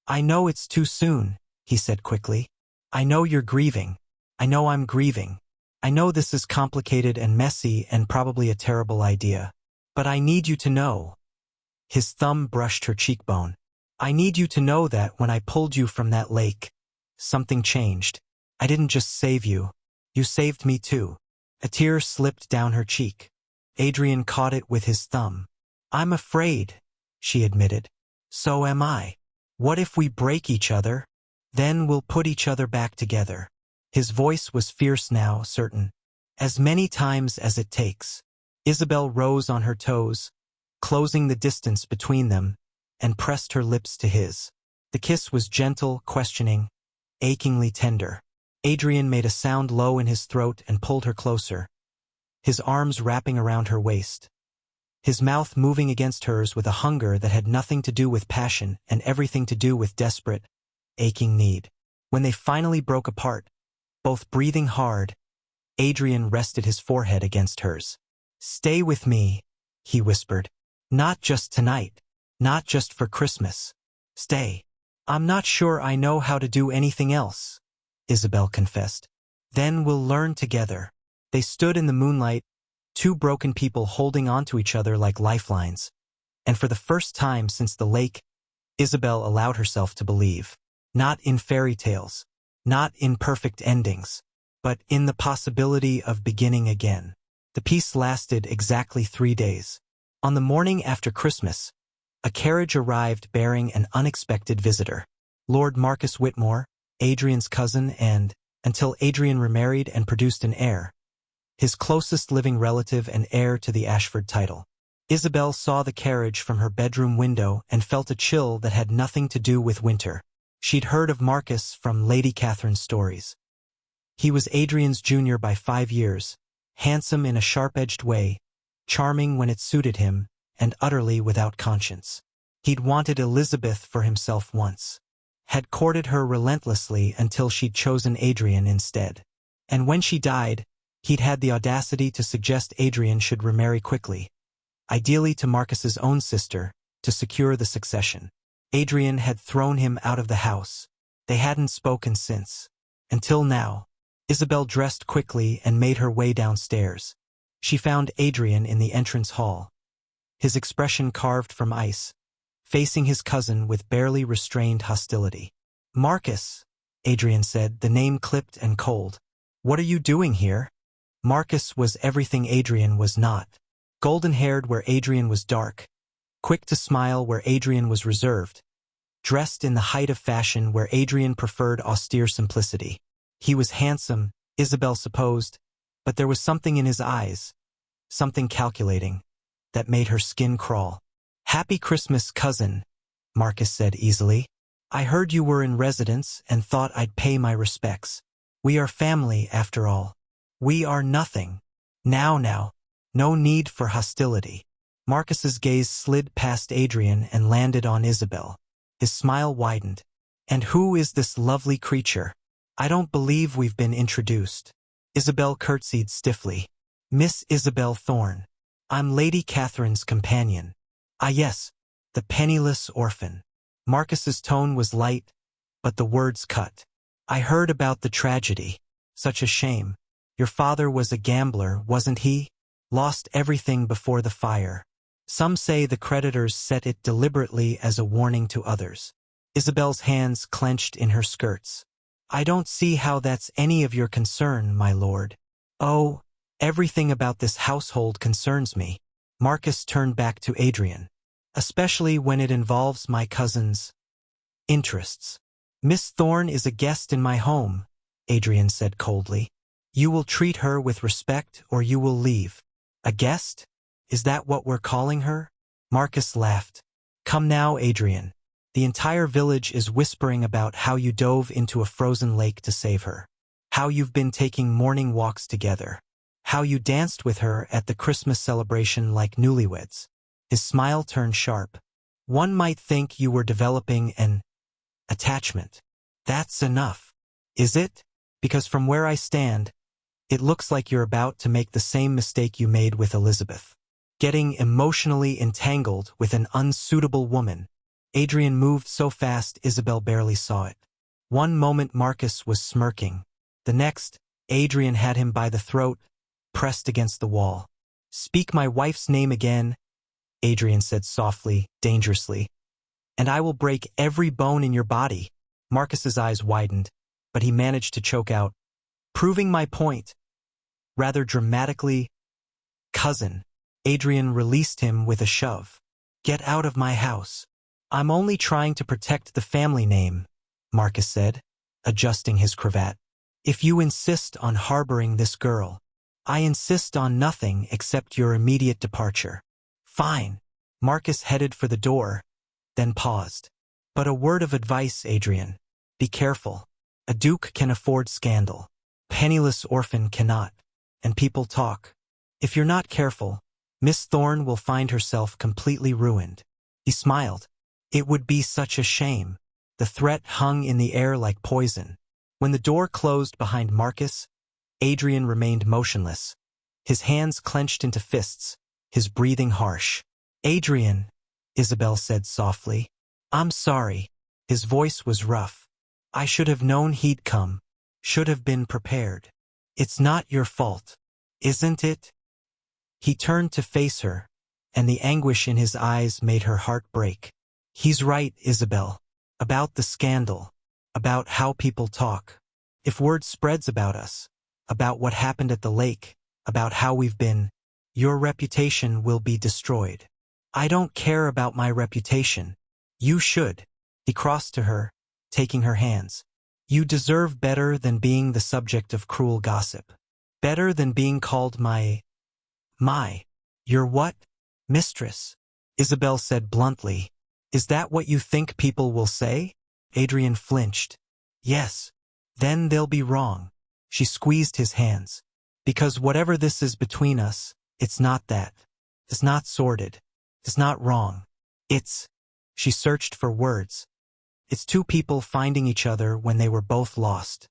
I know it's too soon," he said quickly. "I know you're grieving. I know I'm grieving. I know this is complicated and messy and probably a terrible idea. But I need you to know." His thumb brushed her cheekbone. "I need you to know that when I pulled you from that lake, something changed. I didn't just save you. You saved me too." A tear slipped down her cheek. Adrian caught it with his thumb. "I'm afraid," she admitted. "So am I. What if we break each other? Then we'll put each other back together." His voice was fierce now, certain. "As many times as it takes." Isabel rose on her toes, closing the distance between them, and pressed her lips to his. The kiss was gentle, questioning, achingly tender. Adrian made a sound low in his throat and pulled her closer, his arms wrapping around her waist, his mouth moving against hers with a hunger that had nothing to do with passion and everything to do with desperate, aching need. When they finally broke apart, both breathing hard, Adrian rested his forehead against hers. "Stay with me," he whispered. "Not just tonight. Not just for Christmas. Stay." "I'm not sure I know how to do anything else," Isabel confessed. "Then we'll learn together." They stood in the moonlight, two broken people holding onto each other like lifelines. And for the first time since the lake, Isabel allowed herself to believe. Not in fairy tales, not in perfect endings, but in the possibility of beginning again. The peace lasted exactly 3 days. On the morning after Christmas, a carriage arrived bearing an unexpected visitor. Lord Marcus Whitmore, Adrian's cousin and, until Adrian remarried and produced an heir, his closest living relative and heir to the Ashford title. Isabel saw the carriage from her bedroom window and felt a chill that had nothing to do with winter. She'd heard of Marcus from Lady Catherine's stories. He was Adrian's junior by 5 years, handsome in a sharp-edged way, charming when it suited him, and utterly without conscience. He'd wanted Elizabeth for himself once, had courted her relentlessly until she'd chosen Adrian instead. And when she died, he'd had the audacity to suggest Adrian should remarry quickly, ideally to Marcus's own sister, to secure the succession. Adrian had thrown him out of the house. They hadn't spoken since. Until now. Isabel dressed quickly and made her way downstairs. She found Adrian in the entrance hall, his expression carved from ice, facing his cousin with barely restrained hostility. "Marcus," Adrian said, the name clipped and cold. "What are you doing here?" Marcus was everything Adrian was not. Golden-haired where Adrian was dark, quick to smile where Adrian was reserved, dressed in the height of fashion where Adrian preferred austere simplicity. He was handsome, Isabel supposed, but there was something in his eyes, something calculating, that made her skin crawl. "Happy Christmas, cousin," Marcus said easily. "I heard you were in residence and thought I'd pay my respects. We are family, after all. We are nothing. Now, no need for hostility." Marcus's gaze slid past Adrian and landed on Isabel. His smile widened. "And who is this lovely creature? I don't believe we've been introduced." Isabel curtsied stiffly. "Miss Isabel Thorne. I'm Lady Catherine's companion." "Ah yes, the penniless orphan." Marcus's tone was light, but the words cut. "I heard about the tragedy. Such a shame. Your father was a gambler, wasn't he? Lost everything before the fire. Some say the creditors set it deliberately as a warning to others." Isabel's hands clenched in her skirts. "I don't see how that's any of your concern, my lord." "Oh, everything about this household concerns me." Marcus turned back to Adrian. "Especially when it involves my cousin's interests." "Miss Thorne is a guest in my home," Adrian said coldly. "You will treat her with respect or you will leave." "A guest? Is that what we're calling her?" Marcus laughed. "Come now, Adrian. The entire village is whispering about how you dove into a frozen lake to save her. How you've been taking morning walks together. How you danced with her at the Christmas celebration like newlyweds." His smile turned sharp. One might think you were developing an attachment. That's enough. Is it? Because from where I stand, it looks like you're about to make the same mistake you made with Elizabeth. Getting emotionally entangled with an unsuitable woman. Adrian moved so fast Isabel barely saw it. One moment Marcus was smirking. The next, Adrian had him by the throat, pressed against the wall. "Speak my wife's name again," Adrian said softly, dangerously, "and I will break every bone in your body." Marcus's eyes widened, but he managed to choke out, "Proving my point." Rather dramatically, "Cousin." Adrian released him with a shove. "Get out of my house." "I'm only trying to protect the family name," Marcus said, adjusting his cravat. "If you insist on harboring this girl, I insist on nothing except your immediate departure." "Fine." Marcus headed for the door, then paused. "But a word of advice, Adrian. Be careful. A duke can afford scandal. Penniless orphan cannot. And people talk. If you're not careful, Miss Thorne will find herself completely ruined." He smiled. "It would be such a shame." The threat hung in the air like poison. When the door closed behind Marcus, Adrian remained motionless, his hands clenched into fists, his breathing harsh. "Adrian," Isabel said softly, "I'm sorry." His voice was rough. "I should have known he'd come. Should have been prepared. It's not your fault, isn't it?" He turned to face her, and the anguish in his eyes made her heart break. "He's right, Isabel. About the scandal. About how people talk. If word spreads about us, about what happened at the lake, about how we've been, your reputation will be destroyed." "I don't care about my reputation. You should." He crossed to her, taking her hands. "You deserve better than being the subject of cruel gossip. Better than being called my, your what? Mistress," Isabel said bluntly. "Is that what you think people will say?" Adrian flinched. "Yes. Then they'll be wrong." She squeezed his hands. "Because whatever this is between us, it's not that. It's not sordid. It's not wrong. It's—" She searched for words. "It's two people finding each other when they were both lost.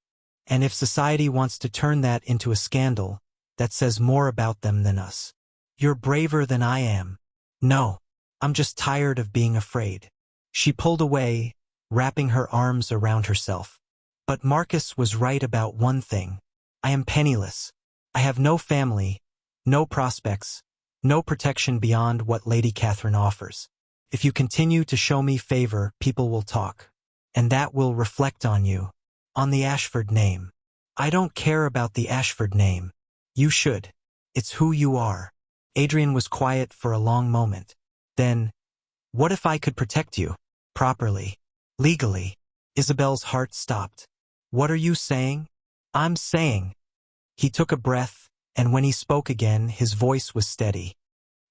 And if society wants to turn that into a scandal, that says more about them than us. You're braver than I am." "No. I'm just tired of being afraid." She pulled away, wrapping her arms around herself. "But Marcus was right about one thing. I am penniless. I have no family, no prospects, no protection beyond what Lady Catherine offers. If you continue to show me favor, people will talk. And that will reflect on you. On the Ashford name." "I don't care about the Ashford name." "You should. It's who you are." Adrian was quiet for a long moment. Then, "What if I could protect you? Properly. Legally." Isabel's heart stopped. "What are you saying?" "I'm saying." He took a breath, and when he spoke again, his voice was steady.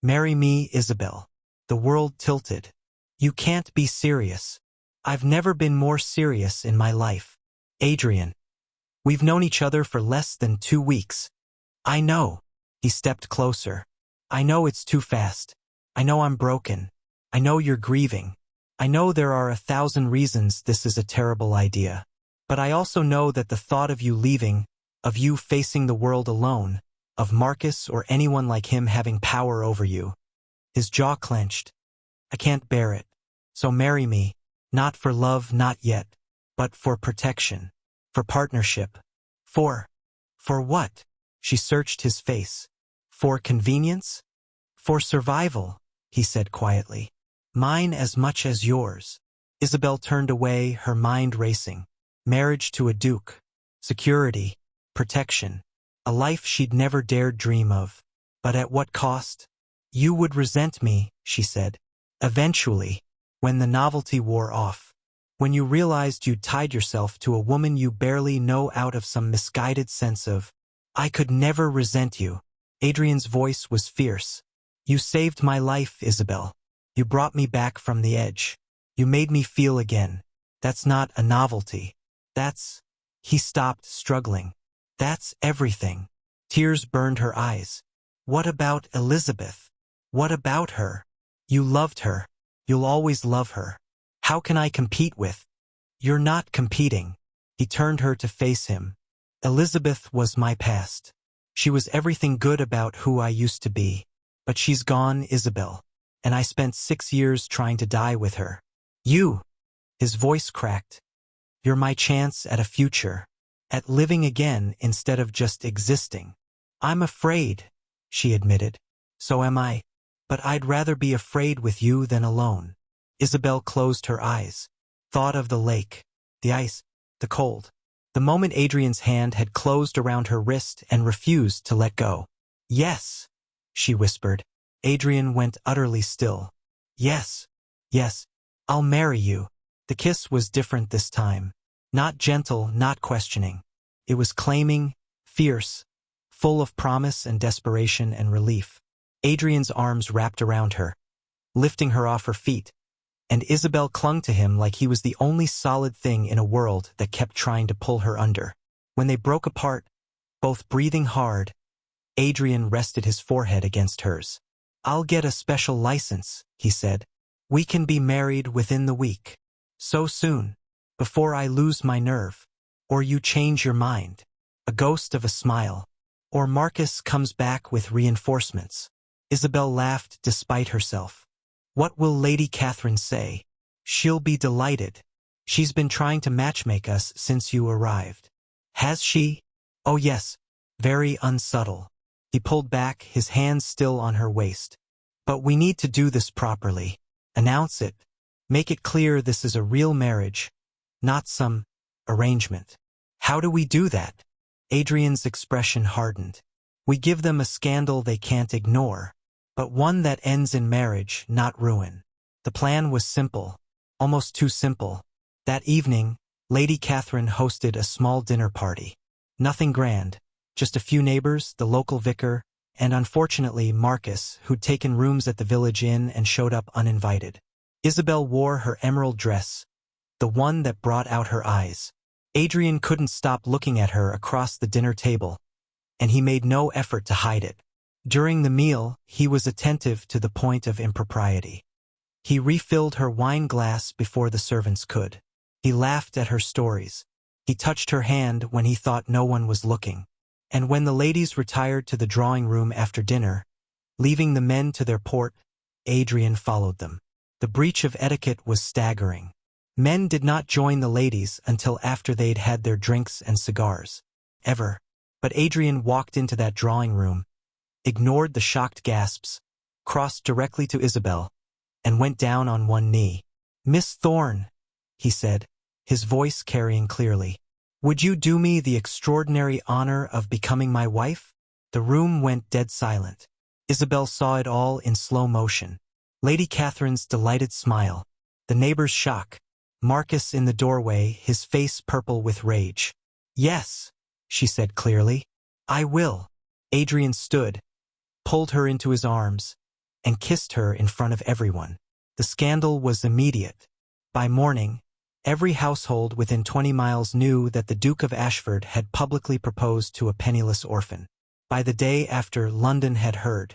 "Marry me, Isabel." The world tilted. "You can't be serious." "I've never been more serious in my life." "Adrian, we've known each other for less than 2 weeks." "I know." He stepped closer. "I know it's too fast. I know I'm broken. I know you're grieving. I know there are 1,000 reasons this is a terrible idea. But I also know that the thought of you leaving, of you facing the world alone, of Marcus or anyone like him having power over you." His jaw clenched. "I can't bear it. So marry me, not for love, not yet, but for protection, for partnership. For what?" She searched his face. "For convenience? For survival," he said quietly. "Mine as much as yours." Isabel turned away, her mind racing. Marriage to a duke. Security. Protection. A life she'd never dared dream of. But at what cost? "You would resent me," she said. "Eventually. When the novelty wore off. When you realized you'd tied yourself to a woman you barely know out of some misguided sense of, I could never resent you." Adrian's voice was fierce. "You saved my life, Isabel. You brought me back from the edge. You made me feel again. That's not a novelty. That's—" He stopped, struggling. "That's everything." Tears burned her eyes. "What about Elizabeth? What about her? You loved her." You'll always love her. How can I compete with? You're not competing. He turned her to face him. Elizabeth was my past. She was everything good about who I used to be. But she's gone, Isabel. And I spent 6 years trying to die with her. You, his voice cracked. You're my chance at a future. At living again instead of just existing. I'm afraid, she admitted. So am I. But I'd rather be afraid with you than alone. Isabel closed her eyes. Thought of the lake, the ice, the cold. The moment Adrian's hand had closed around her wrist and refused to let go. Yes, she whispered. Adrian went utterly still. Yes, yes, I'll marry you. The kiss was different this time. Not gentle, not questioning. It was claiming, fierce, full of promise and desperation and relief. Adrian's arms wrapped around her, lifting her off her feet, and Isabel clung to him like he was the only solid thing in a world that kept trying to pull her under. When they broke apart, both breathing hard, Adrian rested his forehead against hers. I'll get a special license, he said. We can be married within the week. So soon, before I lose my nerve. Or you change your mind. A ghost of a smile. Or Marcus comes back with reinforcements. Isabel laughed despite herself. What will Lady Catherine say? She'll be delighted. She's been trying to matchmake us since you arrived. Has she? Oh yes, very unsubtle. He pulled back, his hands still on her waist. But we need to do this properly. Announce it. Make it clear this is a real marriage, not some arrangement. How do we do that? Adrian's expression hardened. We give them a scandal they can't ignore, but one that ends in marriage, not ruin. The plan was simple, almost too simple. That evening, Lady Catherine hosted a small dinner party. Nothing grand, just a few neighbors, the local vicar, and unfortunately Marcus, who'd taken rooms at the village inn and showed up uninvited. Isabel wore her emerald dress, the one that brought out her eyes. Adrian couldn't stop looking at her across the dinner table, and he made no effort to hide it. During the meal, he was attentive to the point of impropriety. He refilled her wine glass before the servants could. He laughed at her stories. He touched her hand when he thought no one was looking. And when the ladies retired to the drawing room after dinner, leaving the men to their port, Adrian followed them. The breach of etiquette was staggering. Men did not join the ladies until after they'd had their drinks and cigars. Ever. But Adrian walked into that drawing room, ignored the shocked gasps, crossed directly to Isabel, and went down on one knee. Miss Thorne, he said, his voice carrying clearly. Would you do me the extraordinary honor of becoming my wife? The room went dead silent. Isabel saw it all in slow motion. Lady Catherine's delighted smile, the neighbor's shock, Marcus in the doorway, his face purple with rage. Yes, she said clearly. I will. Adrian stood, pulled her into his arms, and kissed her in front of everyone. The scandal was immediate. By morning, every household within 20 miles knew that the Duke of Ashford had publicly proposed to a penniless orphan. By the day after, London had heard.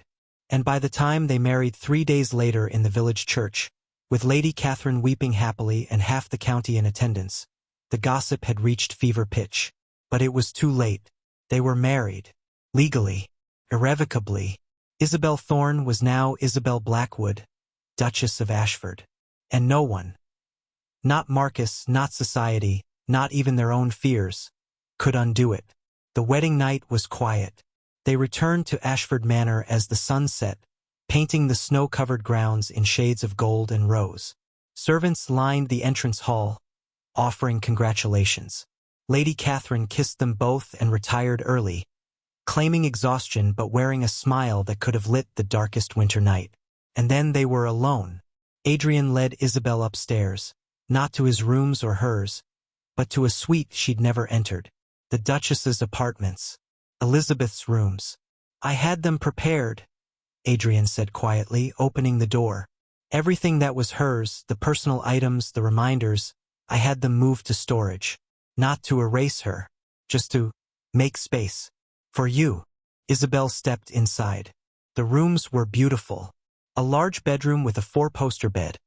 And by the time they married 3 days later in the village church, with Lady Catherine weeping happily and half the county in attendance, the gossip had reached fever pitch. But it was too late. They were married. Legally. Irrevocably. Isabel Thorne was now Isabel Blackwood, Duchess of Ashford. And no one, not Marcus, not society, not even their own fears, could undo it. The wedding night was quiet. They returned to Ashford Manor as the sun set, painting the snow-covered grounds in shades of gold and rose. Servants lined the entrance hall, offering congratulations. Lady Catherine kissed them both and retired early, claiming exhaustion but wearing a smile that could have lit the darkest winter night. And then they were alone. Adrian led Isabel upstairs, not to his rooms or hers, but to a suite she'd never entered, the Duchess's apartments. Elizabeth's rooms. I had them prepared, Adrian said quietly, opening the door. Everything that was hers, the personal items, the reminders, I had them moved to storage. Not to erase her, just to make space. For you. Isabel stepped inside. The rooms were beautiful. A large bedroom with a 4-poster bed,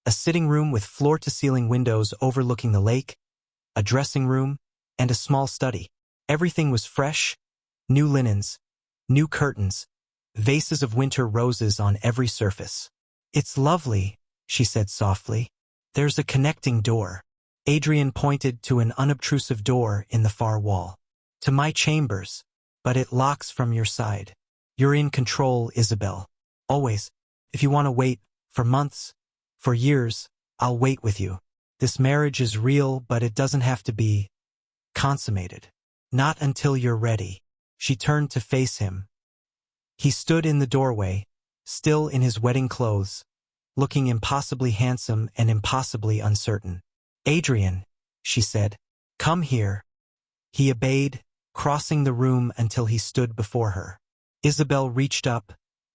A sitting room with floor-to-ceiling windows overlooking the lake, a dressing room, and a small study. Everything was fresh, new linens, new curtains, vases of winter roses on every surface. "It's lovely," she said softly. "There's a connecting door." Adrian pointed to an unobtrusive door in the far wall. "To my chambers, but it locks from your side. You're in control, Isabel. Always. If you want to wait, for months, for years, I'll wait with you. This marriage is real, but it doesn't have to be consummated. Not until you're ready." She turned to face him. He stood in the doorway, still in his wedding clothes, looking impossibly handsome and impossibly uncertain. "Adrian," she said, "come here." He obeyed, crossing the room until he stood before her. Isabel reached up,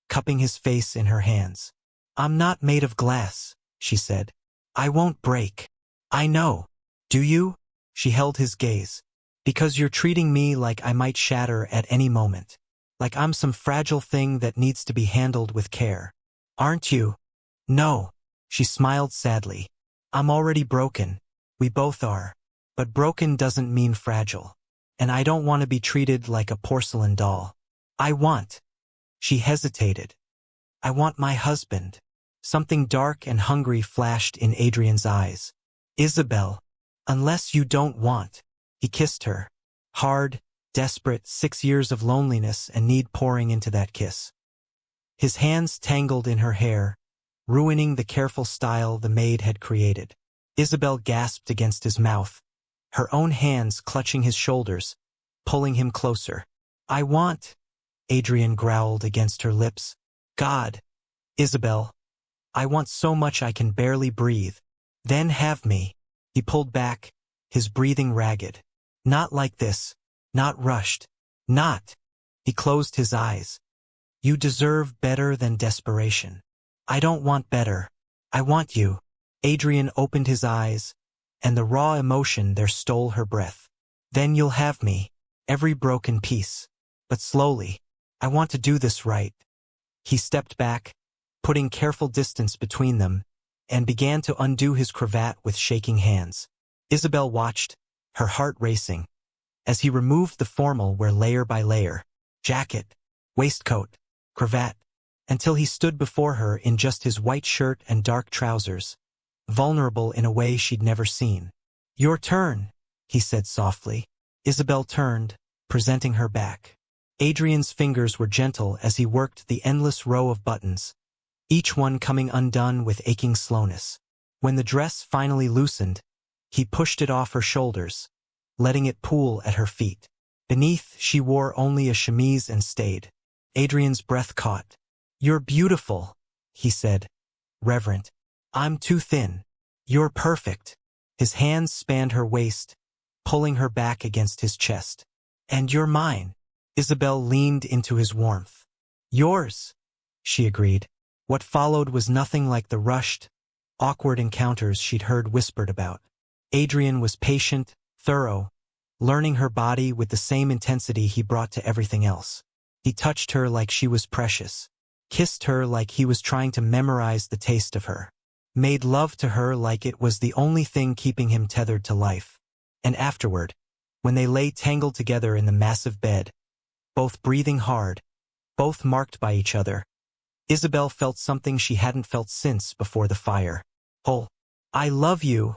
cupping his face in her hands. "I'm not made of glass," she said. "I won't break." "I know. Do you?" She held his gaze. "Because you're treating me like I might shatter at any moment. Like I'm some fragile thing that needs to be handled with care. Aren't you?" "No." She smiled sadly. "I'm already broken. We both are. But broken doesn't mean fragile. And I don't want to be treated like a porcelain doll. I want—" She hesitated. "I want my husband." Something dark and hungry flashed in Adrian's eyes. "Isabel, unless you don't want." He kissed her. Hard, desperate, 6 years of loneliness and need pouring into that kiss. His hands tangled in her hair, ruining the careful style the maid had created. Isabel gasped against his mouth, her own hands clutching his shoulders, pulling him closer. "I want," Adrian growled against her lips. "God, Isabel, I want so much I can barely breathe. Then have me." He pulled back, his breathing ragged. "Not like this. Not rushed. Not." He closed his eyes. "You deserve better than desperation." "I don't want better. I want you." Adrian opened his eyes, and the raw emotion there stole her breath. "Then you'll have me. Every broken piece. But slowly. I want to do this right." He stepped back, putting careful distance between them, and began to undo his cravat with shaking hands. Isabel watched, her heart racing, as he removed the formal wear layer by layer, jacket, waistcoat, cravat, until he stood before her in just his white shirt and dark trousers, vulnerable in a way she'd never seen. "Your turn," he said softly. Isabel turned, presenting her back. Adrian's fingers were gentle as he worked the endless row of buttons, each one coming undone with aching slowness. When the dress finally loosened, he pushed it off her shoulders, letting it pool at her feet. Beneath, she wore only a chemise and stayed. Adrian's breath caught. "You're beautiful," he said, reverent. "I'm too thin. You're perfect." His hands spanned her waist, pulling her back against his chest. "And you're mine." Isabel leaned into his warmth. "Yours," she agreed. What followed was nothing like the rushed, awkward encounters she'd heard whispered about. Adrian was patient, thorough, learning her body with the same intensity he brought to everything else. He touched her like she was precious, kissed her like he was trying to memorize the taste of her, made love to her like it was the only thing keeping him tethered to life. And afterward, when they lay tangled together in the massive bed, both breathing hard, both marked by each other, Isabel felt something she hadn't felt since before the fire. "Oh, I love you,"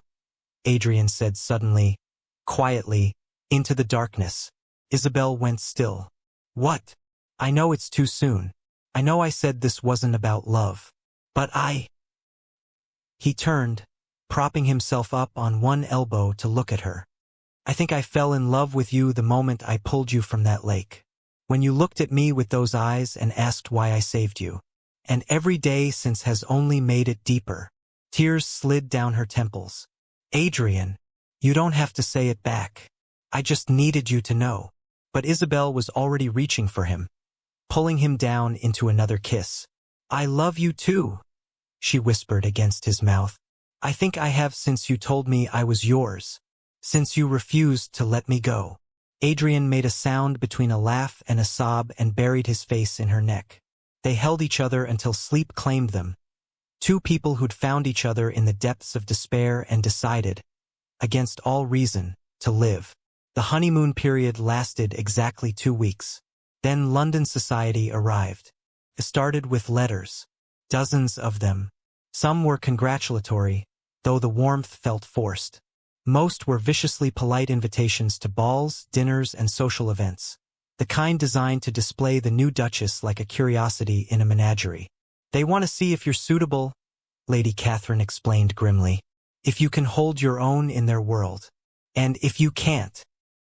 Adrian said suddenly, quietly, into the darkness. Isabel went still. "What?" "I know it's too soon. I know I said this wasn't about love. But He turned, propping himself up on one elbow to look at her. "I think I fell in love with you the moment I pulled you from that lake. When you looked at me with those eyes and asked why I saved you. And every day since has only made it deeper." Tears slid down her temples. "Adrian, you don't have to say it back. I just needed you to know." But Isabel was already reaching for him, pulling him down into another kiss. "I love you too," she whispered against his mouth. "I think I have since you told me I was yours, since you refused to let me go." Adrian made a sound between a laugh and a sob and buried his face in her neck. They held each other until sleep claimed them, Two people who'd found each other in the depths of despair and decided, against all reason, to live. The honeymoon period lasted exactly 2 weeks. Then London society arrived. It started with letters. Dozens of them. Some were congratulatory, though the warmth felt forced. Most were viciously polite invitations to balls, dinners, and social events. The kind designed to display the new Duchess like a curiosity in a menagerie. "They want to see if you're suitable," Lady Catherine explained grimly. "If you can hold your own in their world. And if you can't."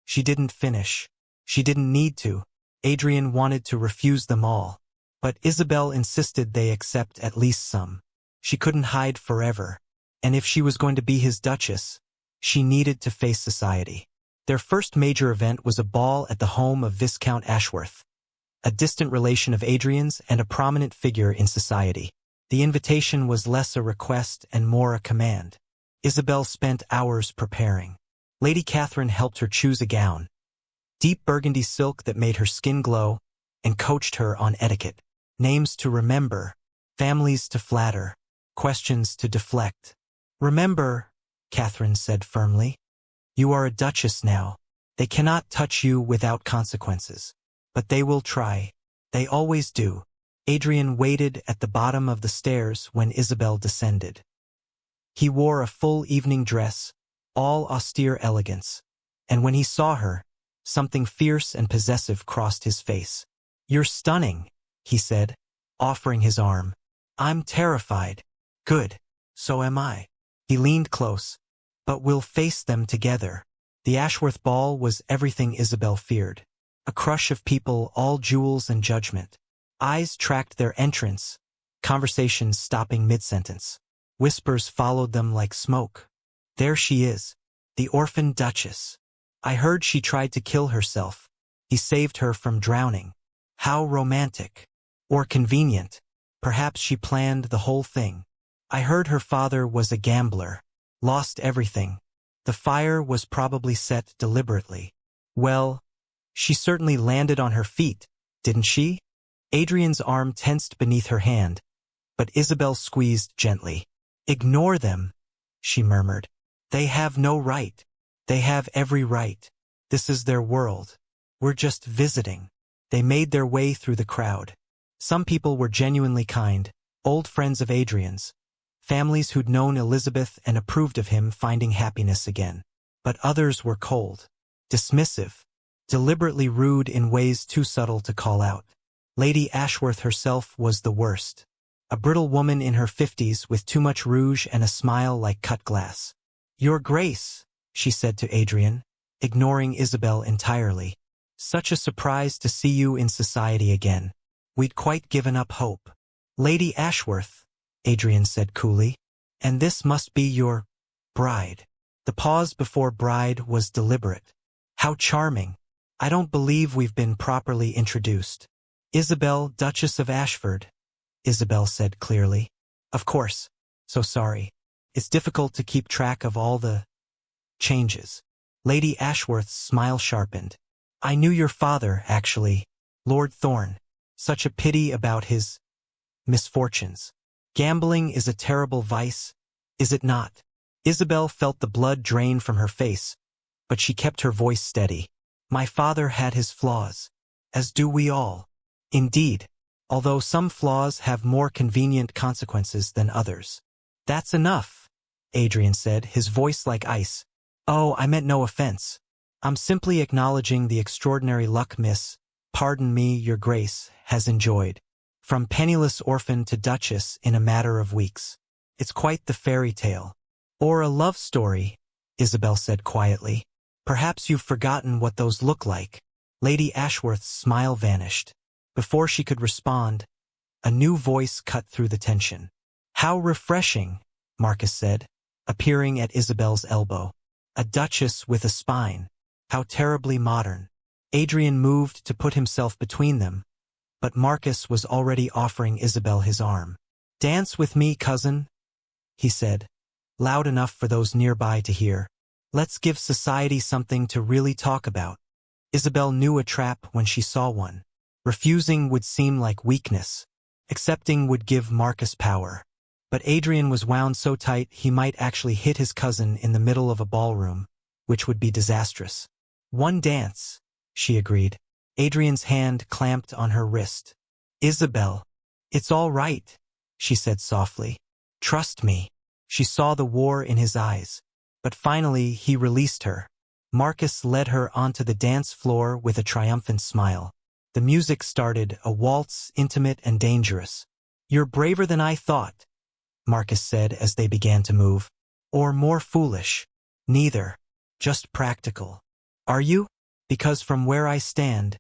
She didn't finish. She didn't need to. Adrian wanted to refuse them all. But Isabel insisted they accept at least some. She couldn't hide forever. And if she was going to be his Duchess, she needed to face society. Their first major event was a ball at the home of Viscount Ashworth, a distant relation of Adrian's and a prominent figure in society. The invitation was less a request and more a command. Isabel spent hours preparing. Lady Catherine helped her choose a gown, deep burgundy silk that made her skin glow, and coached her on etiquette. Names to remember, families to flatter, questions to deflect. "Remember," Catherine said firmly, "you are a duchess now. They cannot touch you without consequences. But they will try. They always do." Adrian waited at the bottom of the stairs when Isabel descended. He wore a full evening dress, all austere elegance, and when he saw her, something fierce and possessive crossed his face. "You're stunning," he said, offering his arm. "I'm terrified." "Good. So am I." He leaned close. "But we'll face them together." The Ashworth ball was everything Isabel feared. A crush of people, all jewels and judgment. Eyes tracked their entrance, conversations stopping mid-sentence. Whispers followed them like smoke. "There she is, the orphan duchess. I heard she tried to kill herself. He saved her from drowning. How romantic. Or convenient. Perhaps she planned the whole thing. I heard her father was a gambler. Lost everything. The fire was probably set deliberately. Well, she certainly landed on her feet, didn't she?" Adrian's arm tensed beneath her hand, but Isabel squeezed gently. "Ignore them," she murmured. "They have no right. They have every right. This is their world. We're just visiting." They made their way through the crowd. Some people were genuinely kind, old friends of Adrian's, families who'd known Elizabeth and approved of him finding happiness again. But others were cold, dismissive, deliberately rude in ways too subtle to call out. Lady Ashworth herself was the worst. A brittle woman in her 50s with too much rouge and a smile like cut glass. "Your Grace," she said to Adrian, ignoring Isabel entirely. "Such a surprise to see you in society again. We'd quite given up hope." "Lady Ashworth," Adrian said coolly, "and this must be your bride." The pause before bride was deliberate. "How charming. I don't believe we've been properly introduced." "Isabel, Duchess of Ashford," Isabel said clearly. "Of course. So sorry. It's difficult to keep track of all the changes." Lady Ashworth's smile sharpened. "I knew your father, actually, Lord Thorne. Such a pity about his misfortunes. Gambling is a terrible vice, is it not?" Isabel felt the blood drain from her face, but she kept her voice steady. "My father had his flaws, as do we all. Indeed, although some flaws have more convenient consequences than others." "That's enough," Adrian said, his voice like ice. "Oh, I meant no offense. I'm simply acknowledging the extraordinary luck Miss, pardon me, your Grace, has enjoyed. From penniless orphan to duchess in a matter of weeks. It's quite the fairy tale." "Or a love story," Isabel said quietly. "Perhaps you've forgotten what those look like." Lady Ashworth's smile vanished. Before she could respond, a new voice cut through the tension. "How refreshing," Marcus said, appearing at Isabel's elbow. "A duchess with a spine. How terribly modern." Adrian moved to put himself between them, but Marcus was already offering Isabel his arm. "Dance with me, cousin," he said, loud enough for those nearby to hear. "Let's give society something to really talk about." Isabel knew a trap when she saw one. Refusing would seem like weakness. Accepting would give Marcus power. But Adrian was wound so tight he might actually hit his cousin in the middle of a ballroom, which would be disastrous. "One dance," she agreed. Adrian's hand clamped on her wrist. "Isabel, it's all right," she said softly. "Trust me." She saw the war in his eyes. But finally he released her. Marcus led her onto the dance floor with a triumphant smile. The music started, a waltz, intimate and dangerous. "You're braver than I thought," Marcus said as they began to move. "Or more foolish." "Neither. Just practical." "Are you? Because from where I stand,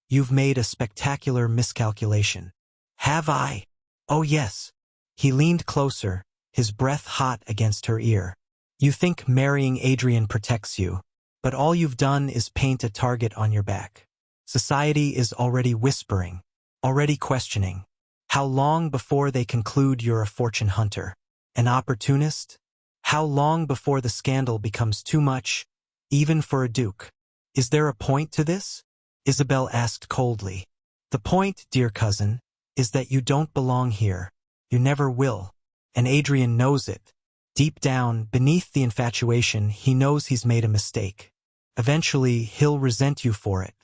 you've made a spectacular miscalculation." "Have I?" "Oh yes." He leaned closer, his breath hot against her ear. "You think marrying Adrian protects you, but all you've done is paint a target on your back. Society is already whispering, already questioning. How long before they conclude you're a fortune hunter? An opportunist? How long before the scandal becomes too much, even for a duke?" "Is there a point to this?" Isabel asked coldly. "The point, dear cousin, is that you don't belong here. You never will. And Adrian knows it. Deep down, beneath the infatuation, he knows he's made a mistake. Eventually, he'll resent you for it,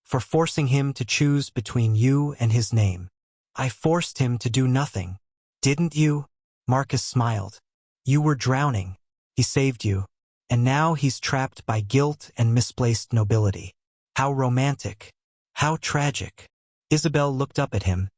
for forcing him to choose between you and his name." "I forced him to do nothing." "Didn't you?" Marcus smiled. "You were drowning. He saved you. And now he's trapped by guilt and misplaced nobility. How romantic. How tragic." Isabel looked up at him,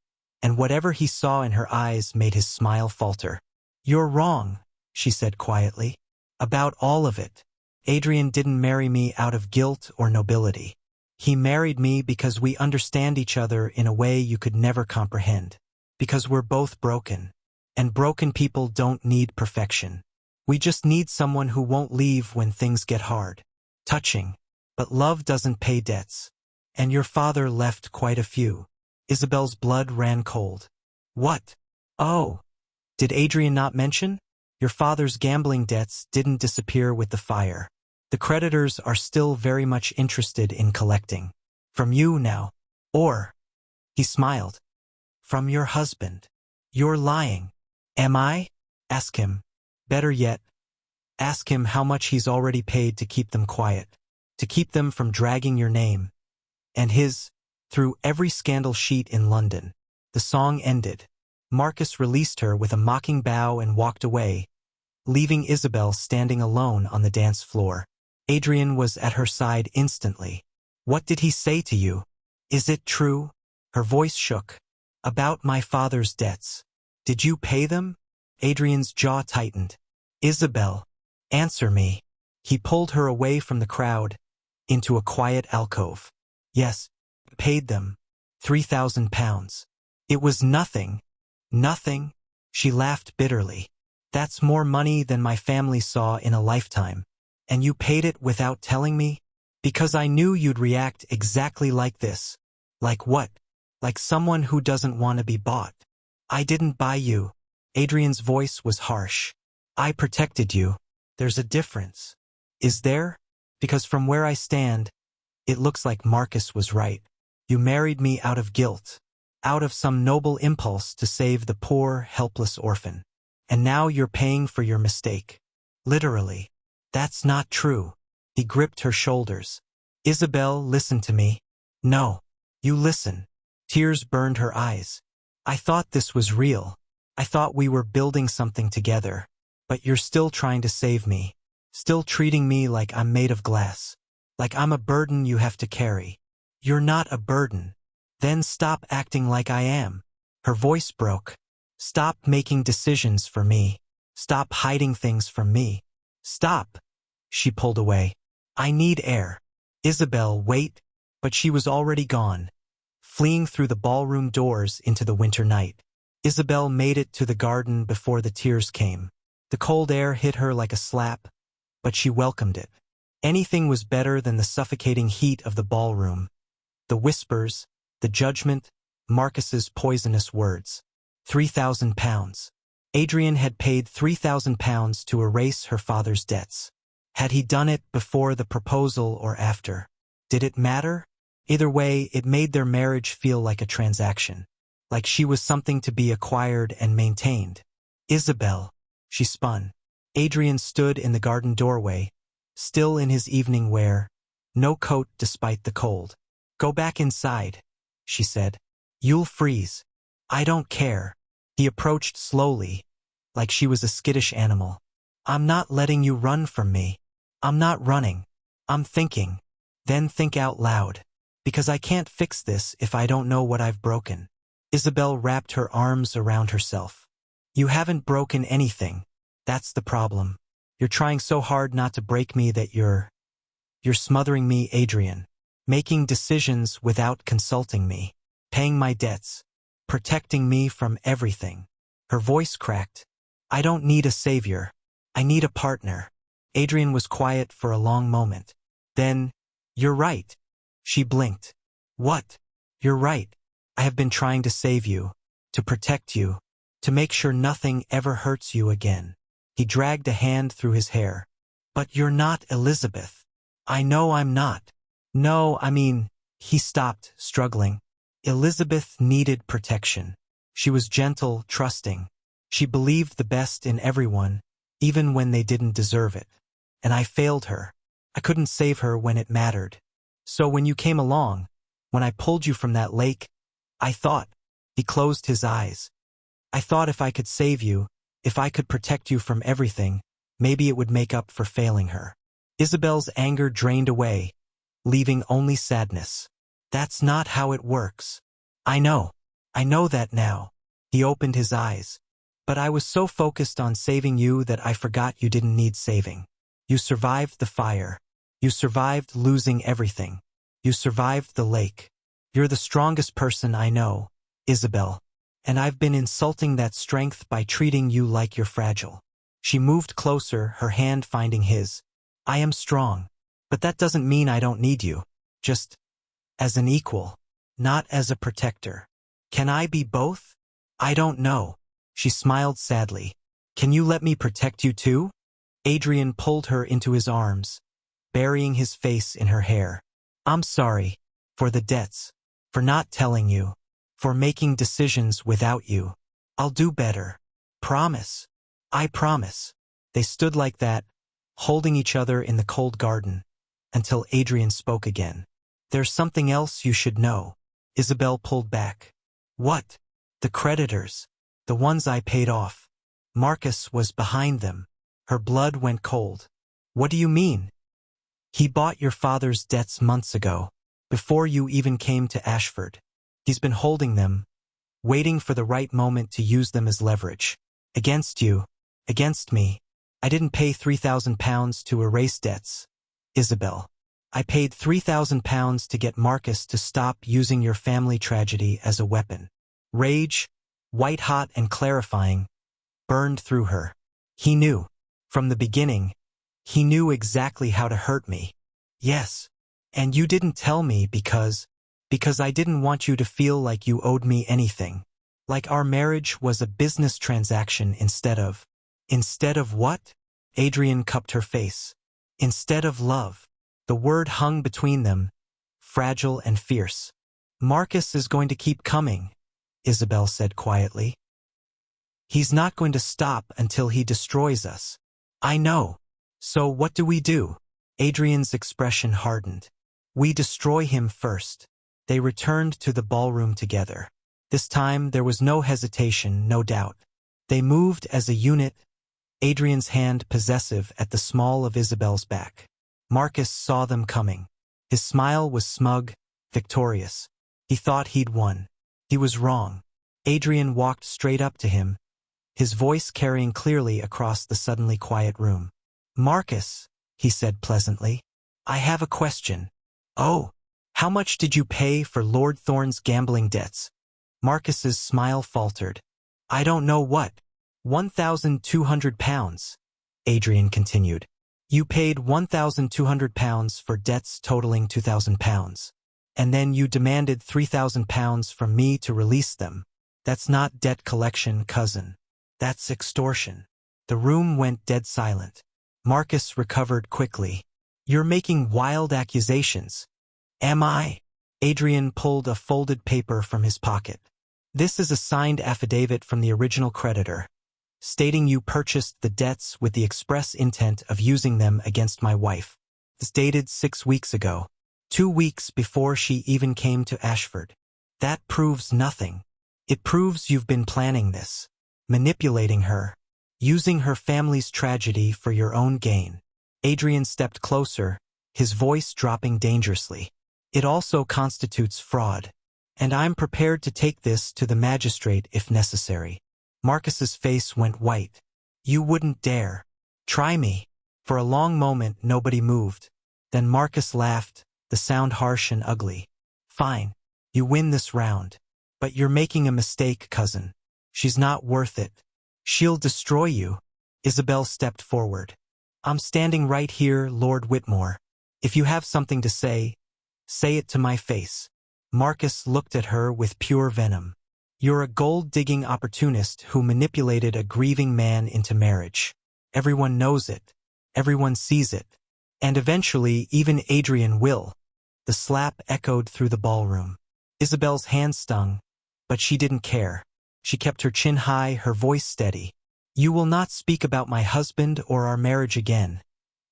and whatever he saw in her eyes made his smile falter. "You're wrong," she said quietly. "About all of it. Adrian didn't marry me out of guilt or nobility. He married me because we understand each other in a way you could never comprehend. Because we're both broken. And broken people don't need perfection. We just need someone who won't leave when things get hard." Touching. But love doesn't pay debts. And your father left quite a few. Isabel's blood ran cold. "What?" "Oh. Did Adrian not mention? Your father's gambling debts didn't disappear with the fire. The creditors are still very much interested in collecting. From you now. Or," he smiled, "from your husband." "You're lying." "Am I?" "Ask him. Better yet, ask him how much he's already paid to keep them quiet, to keep them from dragging your name and his through every scandal sheet in London." The song ended. Marcus released her with a mocking bow and walked away, leaving Isabel standing alone on the dance floor. Adrian was at her side instantly. "What did he say to you? Is it true?" Her voice shook. "About my father's debts. Did you pay them?" Adrian's jaw tightened. "Isabel, answer me." He pulled her away from the crowd, into a quiet alcove. "Yes, paid them. £3,000. It was nothing." "Nothing?" She laughed bitterly. "That's more money than my family saw in a lifetime. And you paid it without telling me? Because I knew you'd react exactly like this." "Like what?" "Like someone who doesn't want to be bought." "I didn't buy you." Adrian's voice was harsh. "I protected you. There's a difference." "Is there?" "Because from where I stand, it looks like Marcus was right. You married me out of guilt, out of some noble impulse to save the poor, helpless orphan. And now you're paying for your mistake. Literally. That's not true." He gripped her shoulders. "Isabel, listen to me." "No. You listen." Tears burned her eyes. "I thought this was real. I thought we were building something together. But you're still trying to save me. Still treating me like I'm made of glass. Like I'm a burden you have to carry." "You're not a burden." "Then stop acting like I am." Her voice broke. "Stop making decisions for me. Stop hiding things from me. Stop." She pulled away. "I need air." "Isabel, wait." But she was already gone, fleeing through the ballroom doors into the winter night. Isabel made it to the garden before the tears came. The cold air hit her like a slap, but she welcomed it. Anything was better than the suffocating heat of the ballroom. The whispers, the judgment, Marcus's poisonous words. £3,000. Adrian had paid £3,000 to erase her father's debts. Had he done it before the proposal or after? Did it matter? Either way, it made their marriage feel like a transaction. Like she was something to be acquired and maintained. Isabel. She spun. Adrian stood in the garden doorway, still in his evening wear, no coat despite the cold. Go back inside, she said. You'll freeze. I don't care. He approached slowly, like she was a skittish animal. I'm not letting you run from me. I'm not running. I'm thinking. Then think out loud. Because I can't fix this if I don't know what I've broken. Isabel wrapped her arms around herself. You haven't broken anything. That's the problem. You're trying so hard not to break me that you're smothering me, Adrian. Making decisions without consulting me. Paying my debts. Protecting me from everything. Her voice cracked. I don't need a savior. I need a partner. Adrian was quiet for a long moment. Then, you're right. She blinked. What? You're right. I have been trying to save you, to protect you, to make sure nothing ever hurts you again. He dragged a hand through his hair. But you're not Elizabeth. I know I'm not. No, I mean, he stopped, struggling. Elizabeth needed protection. She was gentle, trusting. She believed the best in everyone, even when they didn't deserve it. And I failed her. I couldn't save her when it mattered. So when you came along, when I pulled you from that lake, I thought, he closed his eyes. I thought if I could save you, if I could protect you from everything, maybe it would make up for failing her. Isabel's anger drained away, leaving only sadness. That's not how it works. I know that now. He opened his eyes. But I was so focused on saving you that I forgot you didn't need saving. You survived the fire. You survived losing everything. You survived the lake. You're the strongest person I know, Isabel. And I've been insulting that strength by treating you like you're fragile. She moved closer, her hand finding his. I am strong. But that doesn't mean I don't need you. Just as an equal, not as a protector. Can I be both? I don't know. She smiled sadly. Can you let me protect you too? Adrian pulled her into his arms, burying his face in her hair. I'm sorry. For the debts. For not telling you. For making decisions without you. I'll do better. Promise. I promise. They stood like that, holding each other in the cold garden, until Adrian spoke again. There's something else you should know. Isabel pulled back. What? The creditors. The ones I paid off. Marcus was behind them. Her blood went cold. What do you mean? He bought your father's debts months ago, before you even came to Ashford. He's been holding them, waiting for the right moment to use them as leverage. Against you. Against me. I didn't pay £3,000 to erase debts, Isabel. I paid £3,000 to get Marcus to stop using your family tragedy as a weapon. Rage, white-hot and clarifying, burned through her. He knew. From the beginning, he knew exactly how to hurt me. Yes. And you didn't tell me because I didn't want you to feel like you owed me anything. Like our marriage was a business transaction instead of what? Adrian cupped her face. Instead of love. The word hung between them, fragile and fierce. Marcus is going to keep coming, Isabel said quietly. He's not going to stop until he destroys us. I know. So what do? Adrian's expression hardened. We destroy him first. They returned to the ballroom together. This time there was no hesitation, no doubt. They moved as a unit, Adrian's hand possessive at the small of Isabel's back. Marcus saw them coming. His smile was smug, victorious. He thought he'd won. He was wrong. Adrian walked straight up to him, his voice carrying clearly across the suddenly quiet room. Marcus, he said pleasantly, I have a question. Oh, how much did you pay for Lord Thorne's gambling debts? Marcus's smile faltered. I don't know what. £1,200, Adrian continued. You paid £1,200 for debts totaling £2,000. And then you demanded £3,000 from me to release them. That's not debt collection, cousin. That's extortion. The room went dead silent. Marcus recovered quickly. You're making wild accusations. Am I? Adrian pulled a folded paper from his pocket. This is a signed affidavit from the original creditor. stating you purchased the debts with the express intent of using them against my wife. It's dated 6 weeks ago, 2 weeks before she even came to Ashford. That proves nothing. It proves you've been planning this, manipulating her, using her family's tragedy for your own gain. Adrian stepped closer, his voice dropping dangerously. It also constitutes fraud, and I'm prepared to take this to the magistrate if necessary. Marcus's face went white. You wouldn't dare. Try me. For a long moment nobody moved. Then Marcus laughed, the sound harsh and ugly. Fine. You win this round. But you're making a mistake, cousin. She's not worth it. She'll destroy you. Isabel stepped forward. I'm standing right here, Lord Whitmore. If you have something to say it to my face. Marcus looked at her with pure venom. You're a gold-digging opportunist who manipulated a grieving man into marriage. Everyone knows it. Everyone sees it. And eventually even Adrian will. The slap echoed through the ballroom. Isabel's hand stung, but she didn't care. She kept her chin high, her voice steady. You will not speak about my husband or our marriage again,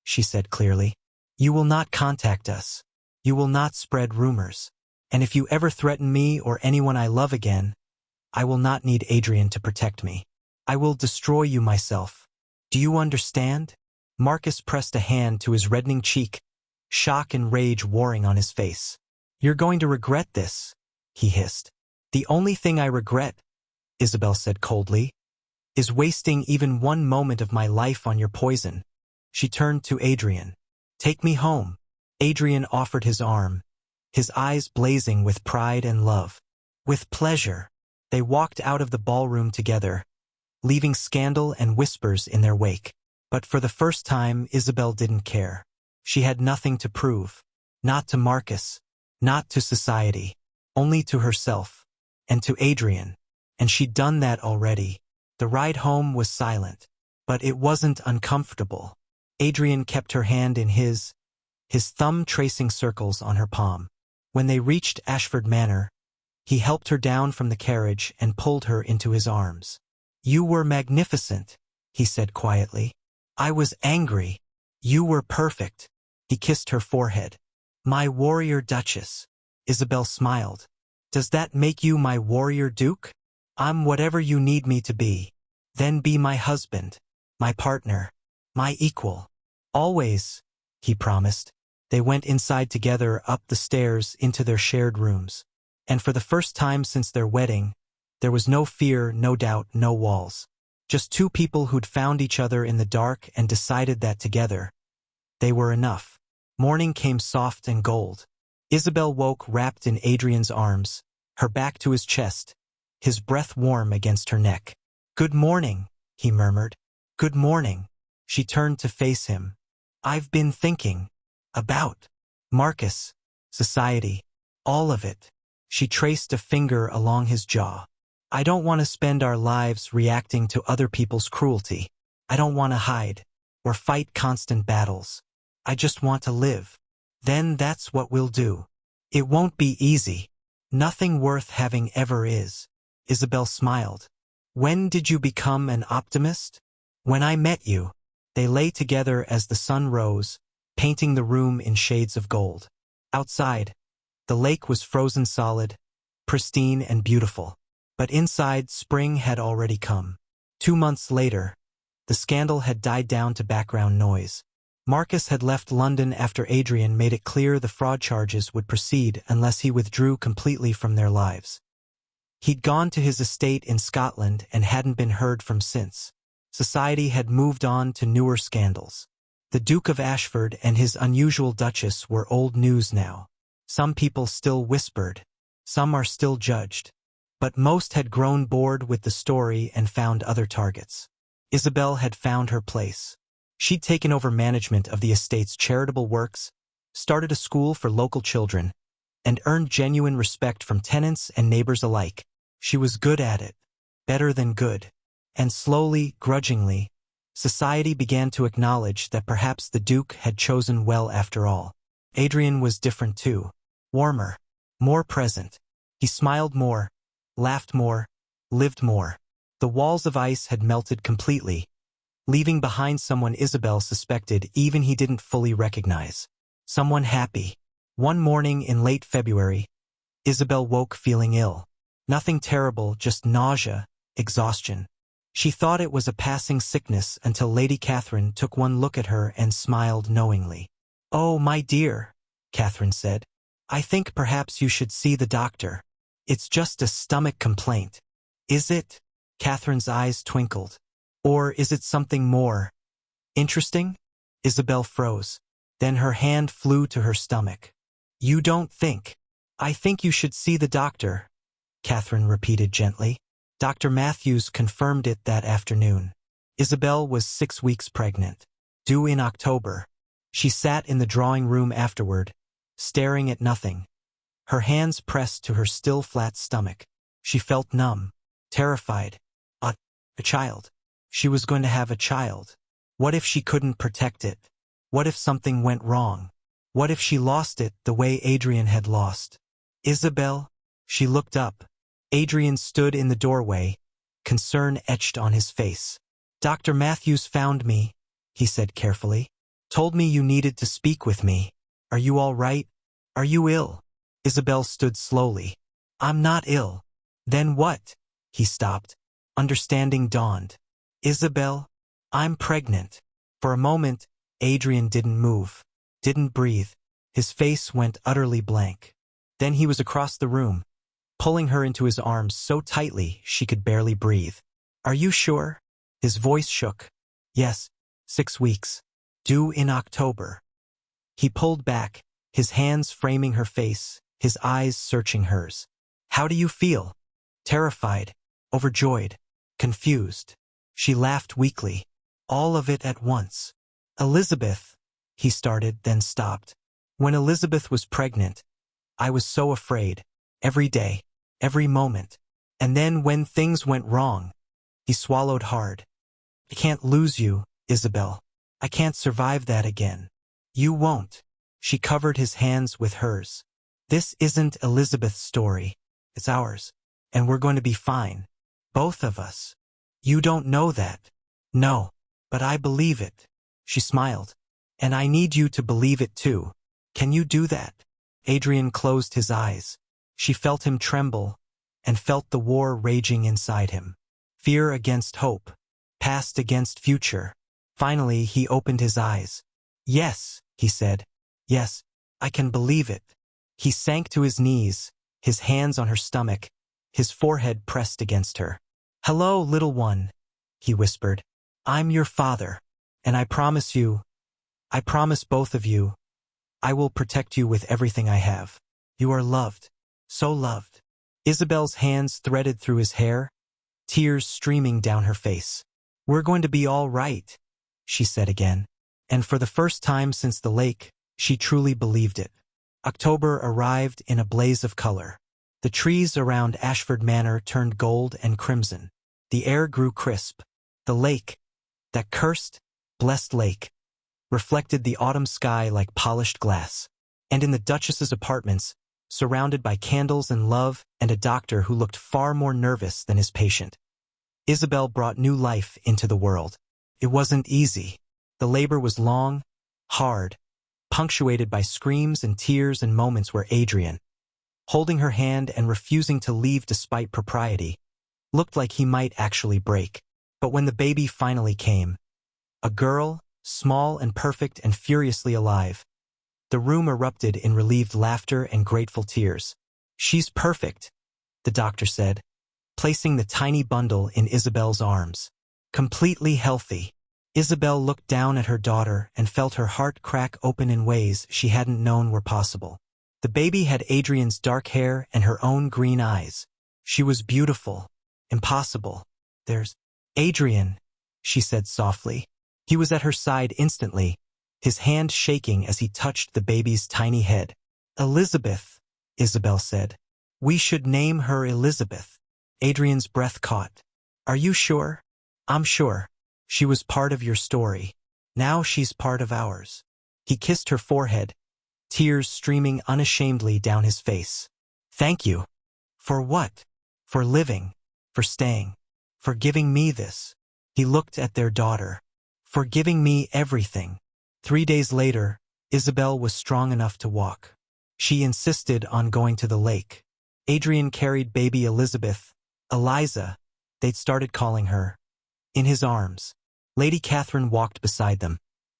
she said clearly. You will not contact us. You will not spread rumors. And if you ever threaten me or anyone I love again, I will not need Adrian to protect me. I will destroy you myself. Do you understand? Marcus pressed a hand to his reddening cheek, shock and rage warring on his face. You're going to regret this, he hissed. The only thing I regret, Isabel said coldly, is wasting even one moment of my life on your poison. She turned to Adrian. Take me home. Adrian offered his arm, his eyes blazing with pride and love. With pleasure, they walked out of the ballroom together, leaving scandal and whispers in their wake. But for the first time, Isabel didn't care. She had nothing to prove. Not to Marcus, not to society, only to herself, and to Adrian. And she'd done that already. The ride home was silent, but it wasn't uncomfortable. Adrian kept her hand in his thumb tracing circles on her palm. When they reached Ashford Manor, he helped her down from the carriage and pulled her into his arms. You were magnificent, he said quietly. I was angry. You were perfect. He kissed her forehead. My warrior duchess. Isabel smiled. Does that make you my warrior duke? I'm whatever you need me to be. Then be my husband, my partner, my equal. Always, he promised. They went inside together, up the stairs into their shared rooms. And for the first time since their wedding, there was no fear, no doubt, no walls. Just two people who'd found each other in the dark and decided that together, they were enough. Morning came soft and gold. Isabel woke wrapped in Adrian's arms, her back to his chest, his breath warm against her neck. Good morning, he murmured. Good morning. She turned to face him. I've been thinking about Marcus, society, all of it. She traced a finger along his jaw. I don't want to spend our lives reacting to other people's cruelty. I don't want to hide or fight constant battles. I just want to live. Then that's what we'll do. It won't be easy. Nothing worth having ever is. Isabel smiled. When did you become an optimist? When I met you. They lay together as the sun rose, painting the room in shades of gold. Outside, the lake was frozen solid, pristine and beautiful. But inside, spring had already come. 2 months later, the scandal had died down to background noise. Marcus had left London after Adrian made it clear the fraud charges would proceed unless he withdrew completely from their lives. He'd gone to his estate in Scotland and hadn't been heard from since. Society had moved on to newer scandals. The Duke of Ashford and his unusual Duchess were old news now. Some people still whispered. Some are still judged. But most had grown bored with the story and found other targets. Isabel had found her place. She'd taken over management of the estate's charitable works, started a school for local children, and earned genuine respect from tenants and neighbors alike. She was good at it, better than good. And slowly, grudgingly, society began to acknowledge that perhaps the Duke had chosen well after all. Adrian was different too. Warmer, more present. He smiled more, laughed more, lived more. The walls of ice had melted completely, leaving behind someone Isabel suspected even he didn't fully recognize. Someone happy. One morning in late February, Isabel woke feeling ill. Nothing terrible, just nausea, exhaustion. She thought it was a passing sickness until Lady Catherine took one look at her and smiled knowingly. "Oh, my dear," Catherine said. "I think perhaps you should see the doctor. It's just a stomach complaint." "Is it?" Catherine's eyes twinkled. "Or is it something more interesting?" Isabel froze. Then her hand flew to her stomach. "You don't think?" "I think you should see the doctor," Catherine repeated gently. Dr. Matthews confirmed it that afternoon. Isabel was 6 weeks pregnant, due in October. She sat in the drawing room afterward, staring at nothing, her hands pressed to her still flat stomach. She felt numb, terrified. A child. She was going to have a child. What if she couldn't protect it? What if something went wrong? What if she lost it the way Adrian had lost? "Isabel?" She looked up. Adrian stood in the doorway, concern etched on his face. "Dr. Matthews found me," he said carefully. "Told me you needed to speak with me. Are you all right? Are you ill?" Isabel stood slowly. "I'm not ill." "Then what?" He stopped. Understanding dawned. "Isabel, I'm pregnant." For a moment, Adrian didn't move, didn't breathe. His face went utterly blank. Then he was across the room, pulling her into his arms so tightly she could barely breathe. "Are you sure?" His voice shook. "Yes, 6 weeks. Due in October." He pulled back, his hands framing her face, his eyes searching hers. "How do you feel?" "Terrified, overjoyed, confused." She laughed weakly. "All of it at once." "Elizabeth," he started, then stopped. "When Elizabeth was pregnant, I was so afraid. Every day, every moment. And then when things went wrong," he swallowed hard. "I can't lose you, Isabel. I can't survive that again." "You won't." She covered his hands with hers. "This isn't Elizabeth's story. It's ours. And we're going to be fine. Both of us. You don't know that." "No, but I believe it." She smiled. "And I need you to believe it too. Can you do that?" Adrian closed his eyes. She felt him tremble, and felt the war raging inside him. Fear against hope, past against future. Finally, he opened his eyes. "Yes," he said. "Yes, I can believe it." He sank to his knees, his hands on her stomach, his forehead pressed against her. "Hello, little one," he whispered. "I'm your father, and I promise both of you, I will protect you with everything I have. You are loved, so loved." Isabel's hands threaded through his hair, tears streaming down her face. "We're going to be all right," she said again. And for the first time since the lake, she truly believed it. October arrived in a blaze of color. The trees around Ashford Manor turned gold and crimson. The air grew crisp. The lake, that cursed, blessed lake, reflected the autumn sky like polished glass. And in the Duchess's apartments, surrounded by candles and love and a doctor who looked far more nervous than his patient, Isabel brought new life into the world. It wasn't easy. The labor was long, hard, punctuated by screams and tears and moments where Adrian, holding her hand and refusing to leave despite propriety, looked like he might actually break. But when the baby finally came, a girl, small and perfect and furiously alive, the room erupted in relieved laughter and grateful tears. "She's perfect," the doctor said, placing the tiny bundle in Isabel's arms. "Completely healthy." Isabel looked down at her daughter and felt her heart crack open in ways she hadn't known were possible. The baby had Adrian's dark hair and her own green eyes. She was beautiful, impossible. "There's Adrian," she said softly. He was at her side instantly, his hand shaking as he touched the baby's tiny head. "Elizabeth," Isabel said. "We should name her Elizabeth." Adrian's breath caught. "Are you sure?" "I'm sure. She was part of your story. Now she's part of ours." He kissed her forehead, tears streaming unashamedly down his face. "Thank you." "For what?" "For living. For staying." for giving me this." He looked at their daughter. "For giving me everything." 3 days later, Isabel was strong enough to walk. She insisted on going to the lake. Adrian carried baby Elizabeth, Eliza, they'd started calling her, in his arms. Lady Catherine walked beside them,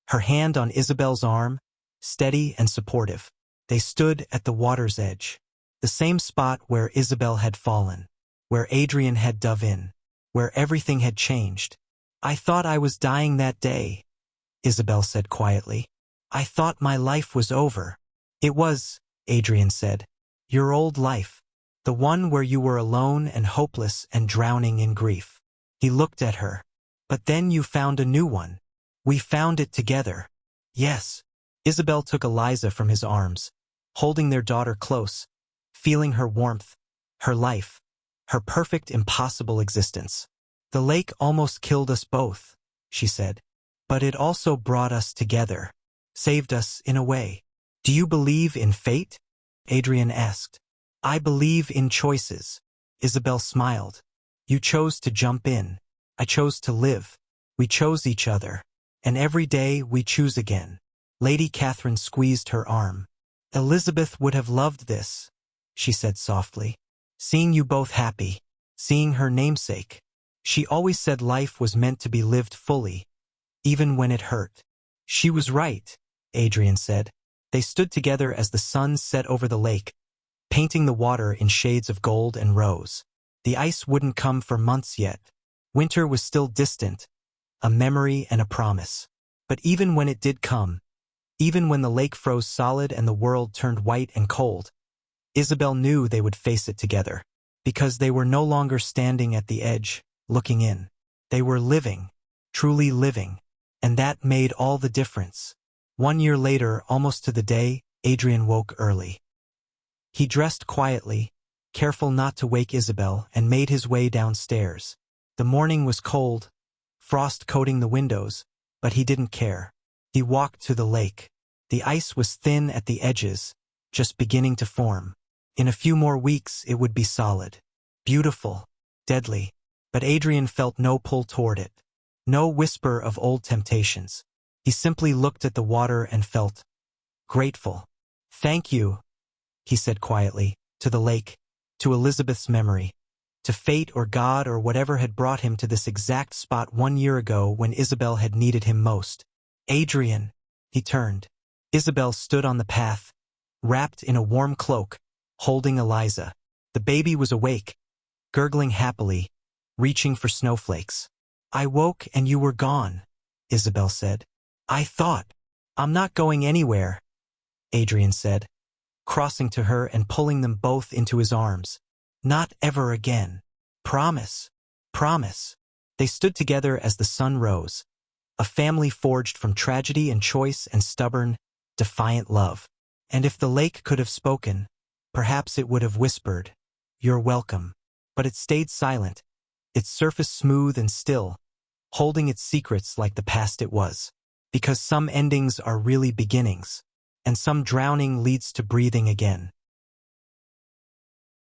her hand on Isabel's arm, steady and supportive. They stood at the water's edge, the same spot where Isabel had fallen, where Adrian had dove in, where everything had changed. "I thought I was dying that day," Isabel said quietly. "I thought my life was over." "It was," Adrian said. "Your old life. The one where you were alone and hopeless and drowning in grief." He looked at her. "But then you found a new one. We found it together." "Yes." Isabel took Eliza from his arms, holding their daughter close, feeling her warmth, her life, her perfect, impossible existence. "The lake almost killed us both," she said. "But it also brought us together, saved us in a way." "Do you believe in fate?" Adrian asked. "I believe in choices." Isabel smiled. "You chose to jump in. I chose to live. We chose each other. And every day we choose again." Lady Catherine squeezed her arm. "Elizabeth would have loved this," she said softly. "Seeing you both happy, seeing her namesake. She always said life was meant to be lived fully, even when it hurt." "She was right," Adrian said. They stood together as the sun set over the lake, painting the water in shades of gold and rose. The ice wouldn't come for months yet. Winter was still distant, a memory and a promise. But even when it did come, even when the lake froze solid and the world turned white and cold, Isabel knew they would face it together, because they were no longer standing at the edge, looking in. They were living, truly living, and that made all the difference. 1 year later, almost to the day, Adrian woke early. He dressed quietly, careful not to wake Isabel, and made his way downstairs. The morning was cold, frost coating the windows, but he didn't care. He walked to the lake. The ice was thin at the edges, just beginning to form. In a few more weeks it would be solid, beautiful, deadly. But Adrian felt no pull toward it, no whisper of old temptations. He simply looked at the water and felt grateful. "Thank you," he said quietly, to the lake, to Elizabeth's memory, to fate or God or whatever had brought him to this exact spot 1 year ago when Isabel had needed him most. "Adrian," he turned. Isabel stood on the path, wrapped in a warm cloak, holding Eliza. The baby was awake, gurgling happily, reaching for snowflakes. "I woke and you were gone," Isabel said. "I thought." "I'm not going anywhere," Adrian said, crossing to her and pulling them both into his arms. "Not ever again. Promise. Promise." They stood together as the sun rose, a family forged from tragedy and choice and stubborn, defiant love. And if the lake could have spoken, perhaps it would have whispered, "You're welcome." But it stayed silent, its surface smooth and still, holding its secrets like the past it was. Because some endings are really beginnings, and some drowning leads to breathing again.